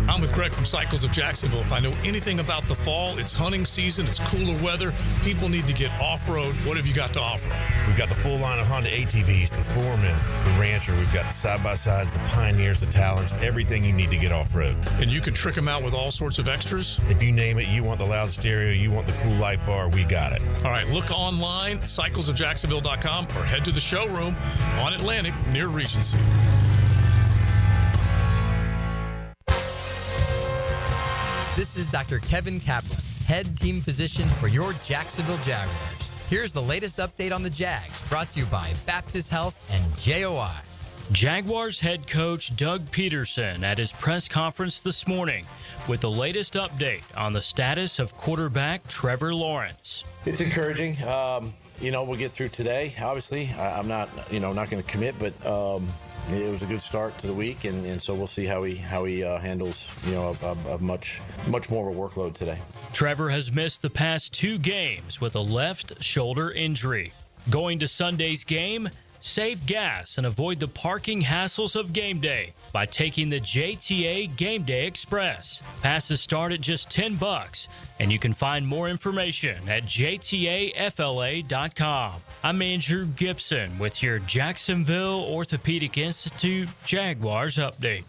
I'm with Greg from Cycles of Jacksonville. If I know anything about the fall, it's hunting season, it's cooler weather. People need to get off-road. What have you got to offer? We've got the full line of Honda ATVs, the Foreman, the Rancher. We've got the side-by-sides, the Pioneers, the Talons, everything you need to get off-road. And you can trick them out with all sorts of extras? If you name it, you want the loud stereo, you want the cool light bar, we got it. All right, look online, cyclesofjacksonville.com, or head to the showroom on Atlantic near Regency. This is Dr. Kevin Kaplan, head team physician for your Jacksonville Jaguars. Here's the latest update on the Jags, brought to you by Baptist Health and JOI. Jaguars head coach Doug Peterson at his press conference this morning with the latest update on the status of quarterback Trevor Lawrence. It's encouraging. We'll get through today. Obviously, I'm not going to commit, but it was a good start to the week, and so we'll see how he handles a much more of a workload today. Trevor has missed the past 2 games with a left shoulder injury. Going to Sunday's game, save gas and avoid the parking hassles of game day by taking the JTA Game Day Express. Passes start at just $10, and you can find more information at jtafla.com. I'm Andrew Gibson with your Jacksonville Orthopedic Institute Jaguars update.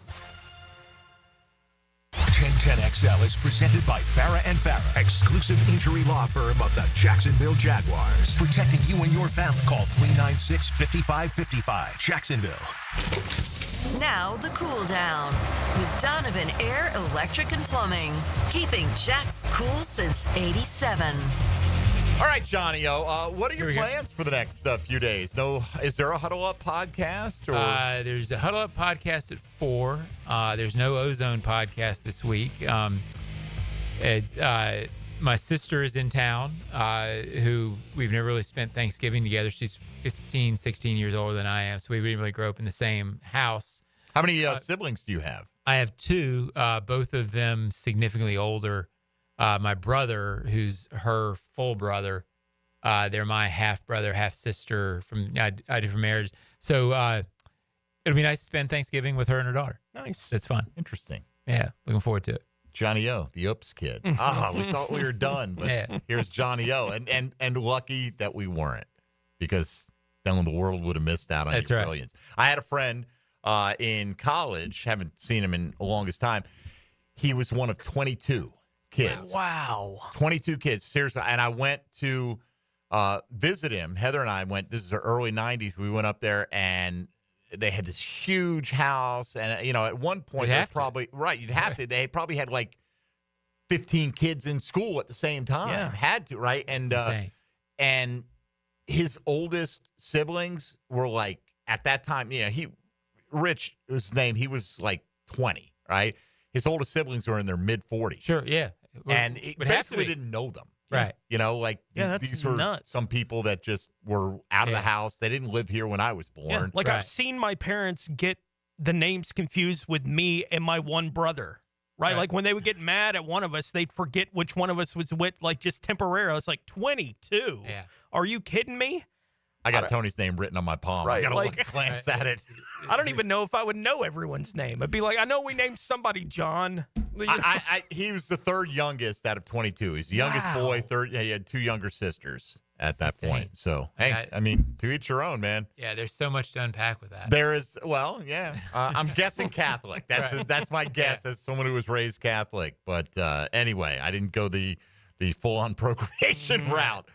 1010XL is presented by Farah & Farah, exclusive injury law firm of the Jacksonville Jaguars. Protecting you and your family. Call 396-5555. Jacksonville. Now the cool down with Donovan Air, Electric and Plumbing. Keeping Jack's cool since 87. All right, Johnny O, what are your plans for the next few days? Is there a Huddle Up podcast? Or? There's a Huddle Up podcast at 4. There's no Ozone podcast this week. My sister is in town, who we've never really spent Thanksgiving together. She's 15, 16 years older than I am, so we didn't really grow up in the same house. How many siblings do you have? I have 2, both of them significantly older. My brother, who's her full brother, they're my half brother, half sister from different marriage. So it'll be nice to spend Thanksgiving with her and her daughter. Nice. It's fun. Interesting. Yeah, looking forward to it. Johnny O, the Oops kid. We thought we were done, but here's Johnny O, and lucky that we weren't, because then the world would have missed out on your brilliance. I had a friend in college, haven't seen him in the longest time. He was one of 22 kids. Wow. 22 kids, seriously. And I went to visit him. Heather and I went, this is the early 90s. We went up there, and they had this huge house. And, at one point, you'd have to. They probably had like 15 kids in school at the same time. Yeah. Had to, right? And his oldest siblings were like, at that time, Rich, his name, he was like 20, right? His oldest siblings were in their mid-40s. Sure, yeah. And basically didn't know them. Right. These were nuts. some people that just were out of the house. They didn't live here when I was born. Yeah, I've seen my parents get the names confused with me and my one brother. Right? Like when they would get mad at one of us, they'd forget which one of us was with, like just temporarily. It's like 22. Yeah. Are you kidding me? I got Tony's name written on my palm. I got to glance at it. I don't even know if I would know everyone's name. I'd be like, I know we named somebody John. He was the third youngest out of 22. He's the youngest boy. He had 2 younger sisters at that point. So, hey, to each your own, man. Yeah, there's so much to unpack with that. There is, I'm guessing Catholic. That's my guess as someone who was raised Catholic. But anyway, I didn't go the full-on procreation route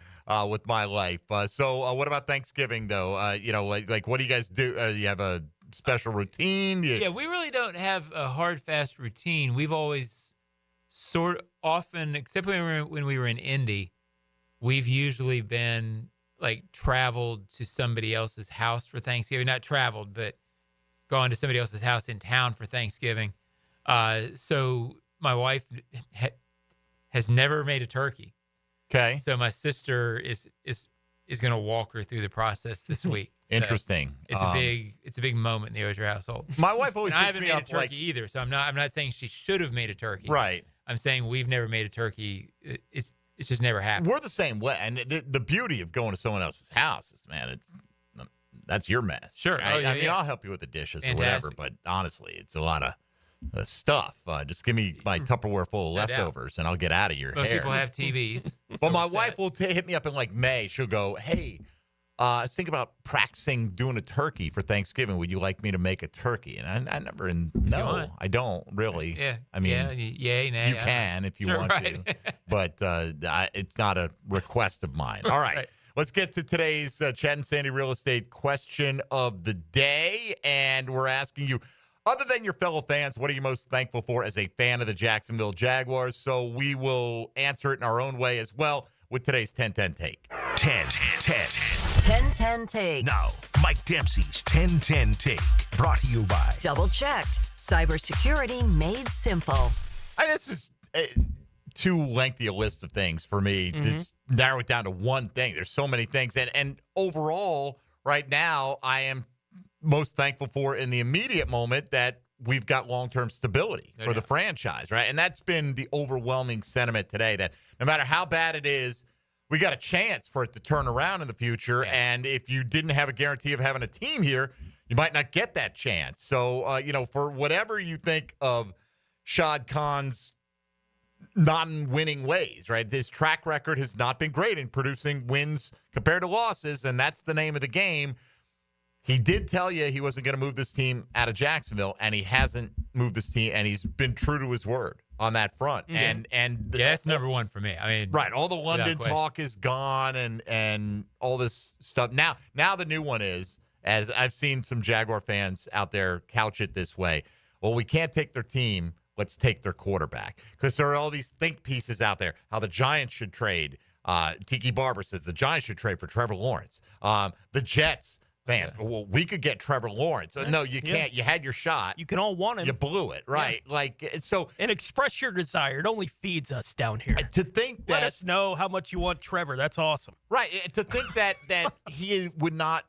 with my life. So what about Thanksgiving, though? What do you guys do? You have a special routine? Yeah, we really don't have a hard, fast routine. We've always often, except when we were in Indy, we've usually been like traveled to somebody else's house for Thanksgiving. Not traveled, but gone to somebody else's house in town for Thanksgiving. So my wife has never made a turkey. Okay. So my sister is going to walk her through the process this week. So Interesting. It's a big moment in the Oehser household. My wife always I hits haven't me made a up turkey like, either, so I'm not saying she should have made a turkey. Right. I'm saying we've never made a turkey. It's just never happened. We're the same way, and the beauty of going to someone else's house is, man, that's your mess. Sure. Right? Oh, I mean, yeah. I'll help you with the dishes Fantastic. or whatever, but honestly, it's a lot of stuff. Just give me my Tupperware full of No doubt. leftovers, and I'll get out of your Most hair. people have TVs. Well, my wife will hit me up in like May. She'll go, "Hey, I was thinking about practicing doing a turkey for Thanksgiving. Would you like me to make a turkey?" And I never, no, I don't really. Yeah. I mean, yay, nay. you can if you Sure, want right. to, but it's not a request of mine. All right. Right. Let's get to today's Chad and Sandy Real Estate question of the day. And we're asking you, other than your fellow fans, what are you most thankful for as a fan of the Jacksonville Jaguars? So we will answer it in our own way as well with today's 10-10 take. 10-10 take. Now, Mike Dempsey's 10-10 take, brought to you by Double checked. Cybersecurity made simple. This is too lengthy a list of things for me to narrow it down to one thing. There's so many things. And overall, right now, I am most thankful for in the immediate moment that we've got long-term stability for the franchise, right? And that's been the overwhelming sentiment today, that no matter how bad it is, we got a chance for it to turn around in the future. Yeah. And if you didn't have a guarantee of having a team here, you might not get that chance. So, for whatever you think of Shad Khan's non-winning ways, right? His track record has not been great in producing wins compared to losses, and that's the name of the game. He did tell you he wasn't going to move this team out of Jacksonville, and he hasn't moved this team, and he's been true to his word on that front. Yeah. And that's number one for me. I mean, right, all the London talk is gone, and all this stuff. Now the new one is, as I've seen some Jaguar fans out there couch it this way, well, we can't take their team, let's take their quarterback. Because there are all these think pieces out there, how the Giants should trade. Tiki Barber says the Giants should trade for Trevor Lawrence. The Jets fans, well, we could get Trevor Lawrence. No, you can't. You had your shot. You can all want him. You blew it, right? Yeah. And express your desire. It only feeds us down here. To think that. Let us know how much you want Trevor. That's awesome. Right. To think that he would not,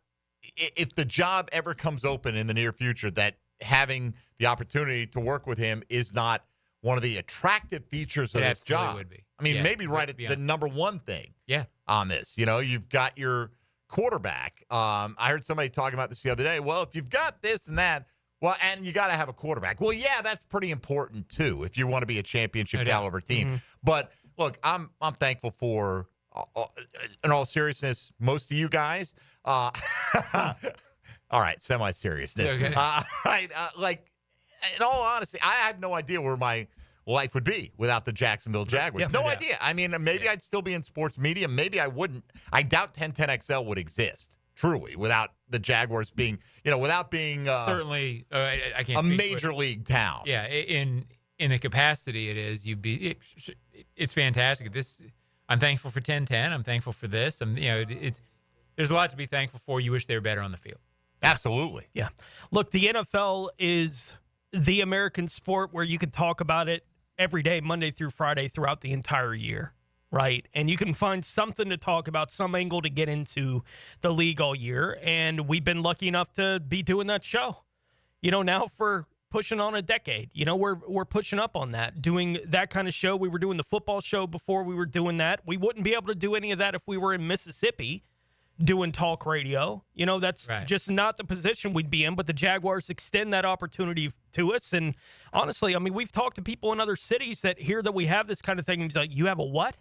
if the job ever comes open in the near future, that having the opportunity to work with him is not one of the attractive features of this job. Would be. I mean, maybe right at the number one thing on this. You've got your quarterback. I heard somebody talking about this the other day. Well, if you've got this and that, well, and you got to have a quarterback. Well, yeah, that's pretty important too if you want to be a championship caliber team. Mm-hmm. But look, I'm thankful for, in all seriousness, most of you guys. All right, semi-seriousness. Okay. In all honesty, I have no idea where my life would be without the Jacksonville Jaguars. No idea. I mean, maybe I'd still be in sports media. Maybe I wouldn't. I doubt 1010XL would exist, truly, without the Jaguars being, without being certainly I can't a speak major league town. Yeah, in a capacity it is. It's fantastic. I'm thankful for 1010. I'm thankful for this. There's a lot to be thankful for. You wish they were better on the field. Absolutely. Yeah. Look, the NFL is the American sport where you can talk about it every day, Monday through Friday, throughout the entire year, right? And you can find something to talk about, some angle to get into the league all year. And we've been lucky enough to be doing that show, now for pushing on a decade. We're pushing up on that, doing that kind of show. We were doing the football show before we were doing that. We wouldn't be able to do any of that if we were in Mississippi doing talk radio. That's just not the position we'd be in, but the Jaguars extend that opportunity to us. And honestly, I mean, we've talked to people in other cities that hear that we have this kind of thing, and it's like, you have a what?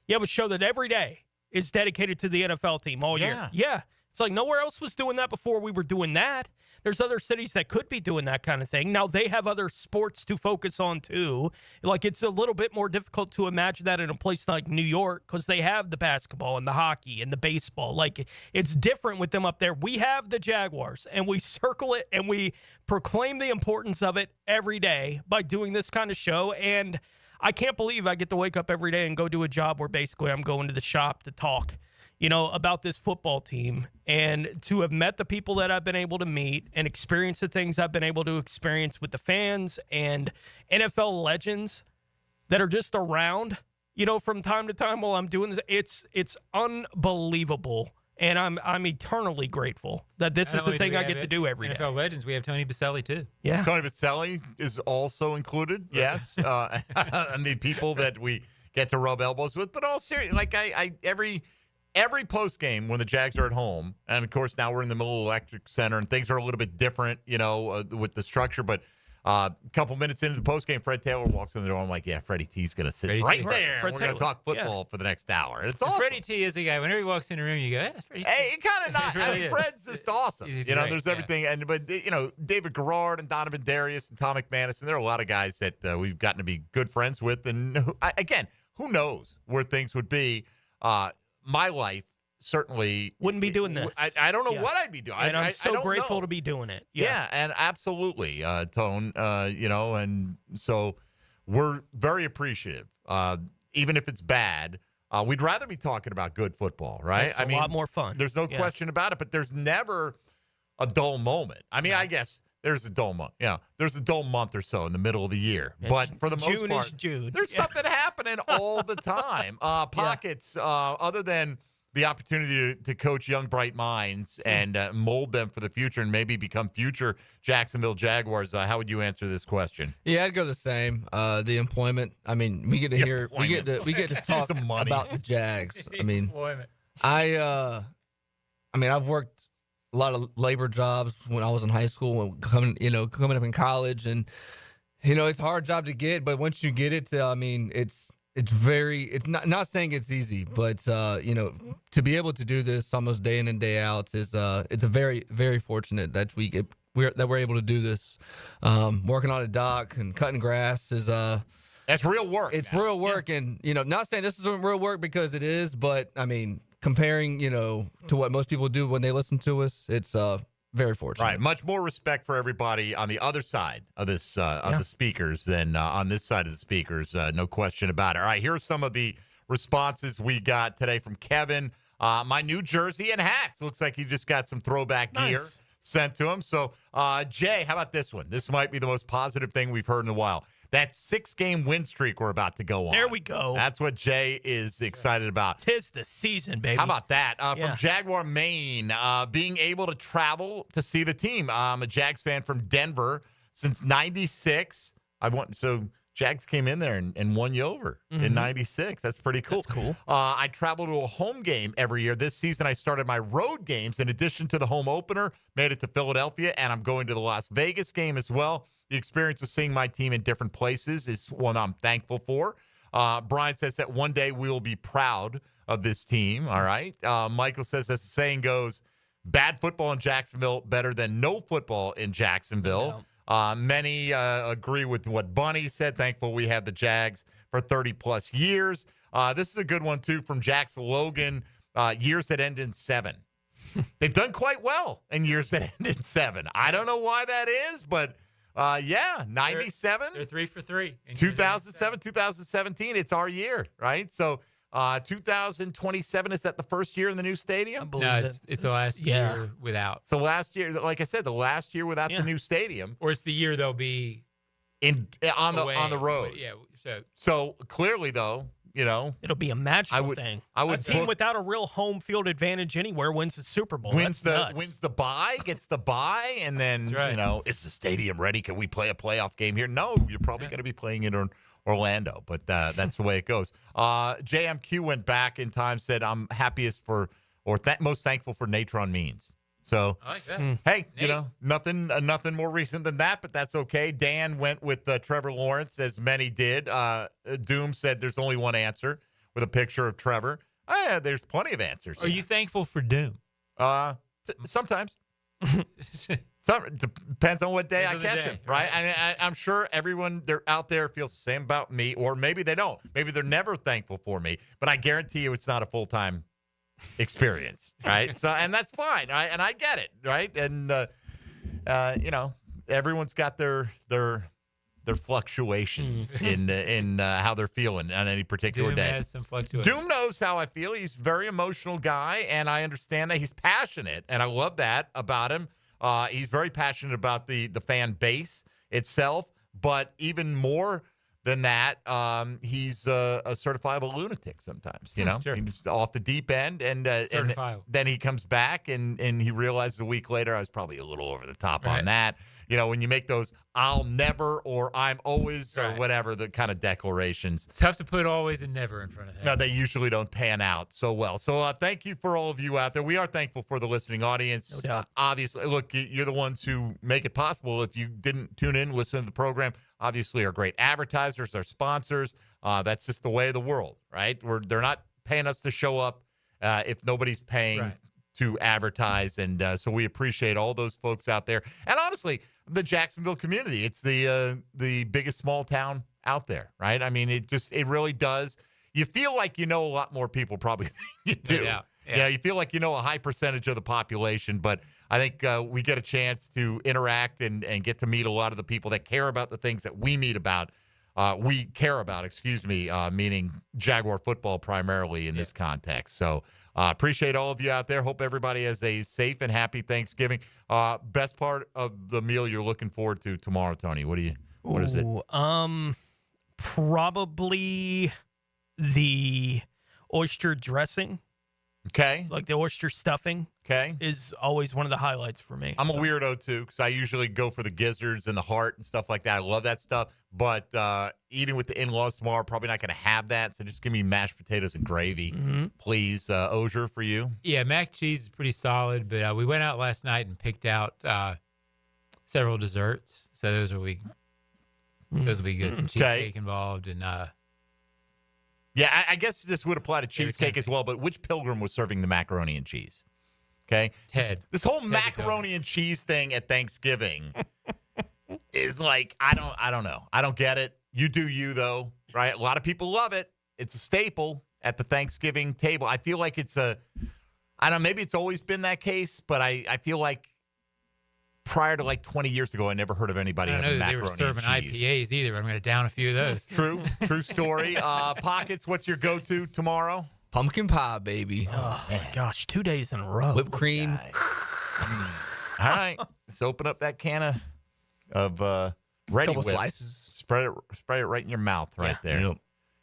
You have a show that every day is dedicated to the NFL team all year. Yeah. It's like nowhere else was doing that before we were doing that. There's other cities that could be doing that kind of thing. Now, they have other sports to focus on, too. Like, it's a little bit more difficult to imagine that in a place like New York because they have the basketball and the hockey and the baseball. Like, it's different with them up there. We have the Jaguars, and we circle it, and we proclaim the importance of it every day by doing this kind of show. And I can't believe I get to wake up every day and go do a job where basically I'm going to the shop to talk, about this football team, and to have met the people that I've been able to meet and experience the things I've been able to experience with the fans and NFL legends that are just around, from time to time while I'm doing this. It's unbelievable. And I'm eternally grateful that this is the thing I get to do every day. NFL legends, we have Tony Baselli, too. Yeah. Tony Baselli is also included, yes. And the people that we get to rub elbows with. But all serious, like every post game when the Jags are at home, and of course now we're in the middle of Electric Center and things are a little bit different, with the structure. But a couple minutes into the post game, Fred Taylor walks in the door. I'm like, yeah, Freddie T's going to sit right there. And we're going to talk football for the next hour. It's awesome. Freddie T is the guy. Whenever he walks in the room, you go, that's Freddie T. Hey, kind of not. Really Fred's just awesome. There's everything. Yeah. But David Garrard and Donovan Darius and Tom McManus, and there are a lot of guys that we've gotten to be good friends with. And again, who knows where things would be? My life certainly wouldn't be doing this. I don't know what I'd be doing. And I'm so grateful know. to be doing it. Yeah, and absolutely, Tone. And so we're very appreciative. Even if it's bad, we'd rather be talking about good football, right? It's a lot more fun. There's no question about it, but there's never a dull moment. I mean, I guess there's a dull month. There's a dull month or so in the middle of the year. But for the most June part, is June. There's something happening all the time. Pockets, other than the opportunity to coach young, bright minds and mold them for the future and maybe become future Jacksonville Jaguars. How would you answer this question? Yeah, I'd go the same. The employment. I mean, we get to hear, we get to talk about the Jags. I mean, I've worked a lot of labor jobs when I was in high school and coming up in college, and it's a hard job to get, but once you get it, it's not saying it's easy, but to be able to do this almost day in and day out is it's a very, very fortunate that we're able to do this. Working on a dock and cutting grass is that's real work. It's real work, and not saying this isn't real work because it is, but I mean comparing to what most people do when they listen to us, it's very fortunate. Right. Much more respect for everybody on the other side of this of the speakers than on this side of the speakers. No question about it. All right. Here are some of the responses we got today from Kevin. My new jersey and hats. Looks like he just got some throwback gear sent to him. So, Jay, how about this one? This might be the most positive thing we've heard in a while. That 6-game win streak we're about to go on. There we go. That's what Jay is excited about. 'Tis the season, baby. How about that? From Jaguar, Maine, being able to travel to see the team. I'm a Jags fan from Denver since 96. So Jags came in there and won you over in 96. That's pretty cool. That's cool. I travel to a home game every year. This season, I started my road games in addition to the home opener, made it to Philadelphia, and I'm going to the Las Vegas game as well. The experience of seeing my team in different places is one I'm thankful for. Brian says that one day we will be proud of this team. All right. Michael says, as the saying goes, bad football in Jacksonville better than no football in Jacksonville. Many agree with what Bunny said. Thankful we have the Jags for 30-plus years. This is a good one, too, from Jackson Logan. Years that end in 7. They've done quite well in years that end in 7. I don't know why that is, but 97. They're 3 for 3. 2007, 2017, it's our year, right? So 2027, is that the first year in the new stadium? No, it's the last year without. So last year, like I said, the last year without the new stadium. Or it's the year they'll be on the road. Yeah. So clearly, though, it'll be a magical thing. A team without a real home field advantage anywhere wins the Super Bowl. Wins the bye, gets the bye, and then is the stadium ready? Can we play a playoff game here? No, you're probably going to be playing it in Orlando, but that's the way it goes. JMQ went back in time, said I'm happiest for most thankful for Natron Means. So, I like that. Hey, nothing more recent than that, but that's okay. Dan went with Trevor Lawrence, as many did. Doom said there's only one answer with a picture of Trevor. There's plenty of answers. Are you thankful for Doom? Sometimes. Depends on what day I catch him, right? I'm sure everyone out there feels the same about me, or maybe they don't. Maybe they're never thankful for me, but I guarantee you it's not a full-time experience, right? So, and that's fine, right? And I get it, right? And everyone's got their fluctuations in how they're feeling on any particular Doom day. has some fluctuations. Doom knows how I feel. He's a very emotional guy, and I understand that. He's passionate, and I love that about him. He's very passionate about the fan base itself, but even more than that, he's a certifiable lunatic sometimes, Sure. He's off the deep end, and Certifiable. then he comes back, and he realizes a week later, I was probably a little over the top on that. When you make those "I'll never" or "I'm always" or whatever, the kind of declarations. It's tough to put always and never in front of that. No, they usually don't pan out so well. So thank you for all of you out there. We are thankful for the listening audience. No doubt. Obviously, look, you're the ones who make it possible. If you didn't tune in, listen to the program, obviously our great advertisers, our sponsors. That's just the way of the world, right? They're not paying us to show up if nobody's paying to advertise. And so we appreciate all those folks out there. And honestly, the Jacksonville community, it's the biggest small town out there, right? I mean, it really does. You feel like you know a lot more people probably than you do. Yeah, you feel like you know a high percentage of the population, but I think we get a chance to interact and get to meet a lot of the people that care about the things that we care about, meaning Jaguar football primarily in this context. So appreciate all of you out there. Hope everybody has a safe and happy Thanksgiving. Best part of the meal you're looking forward to tomorrow, Tony? What is it? Probably the oyster dressing. Okay. Like the oyster stuffing. Okay. Is always one of the highlights for me. I'm a weirdo, too, because I usually go for the gizzards and the heart and stuff like that. I love that stuff. But eating with the in-laws tomorrow, probably not going to have that. So just give me mashed potatoes and gravy, please. Oehser, for you? Yeah, mac and cheese is pretty solid. But we went out last night and picked out several desserts. So those will be good. Some cheesecake involved. And yeah, I guess this would apply to cheesecake as well. But which pilgrim was serving the macaroni and cheese? Okay, Ted. This whole macaroni and cheese thing at Thanksgiving is like I don't know. I don't get it. You do you though, right? A lot of people love it. It's a staple at the Thanksgiving table. I feel like I don't know. Maybe it's always been that case, but I feel like prior to like 20 years ago, I never heard of anybody having macaroni and cheese. They were serving IPAs either. I'm going to down a few of those. True story. Pockets, what's your go-to tomorrow? Pumpkin pie, baby. Oh, my gosh. 2 days in a row. Whipped cream. All right. Let's open up that can of ready Couple whip. slices. Spread it right in your mouth right there. Yep.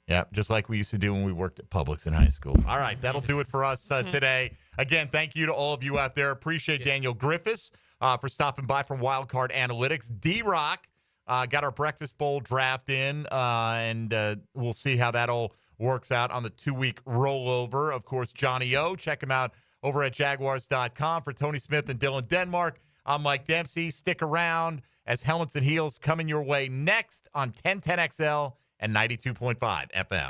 Yeah, just like we used to do when we worked at Publix in high school. All right, that'll do it for us today. Again, thank you to all of you out there. Appreciate Daniel Griffiths for stopping by from Wildcard Analytics. D-Rock got our breakfast bowl draft in, and we'll see how that all works out on the 2-week rollover. Of course, Johnny O. Check him out over at Jaguars.com. For Tony Smith and Dylan Denmark, I'm Mike Dempsey. Stick around as Helmets and Heels coming your way next on 1010XL and 92.5 FM.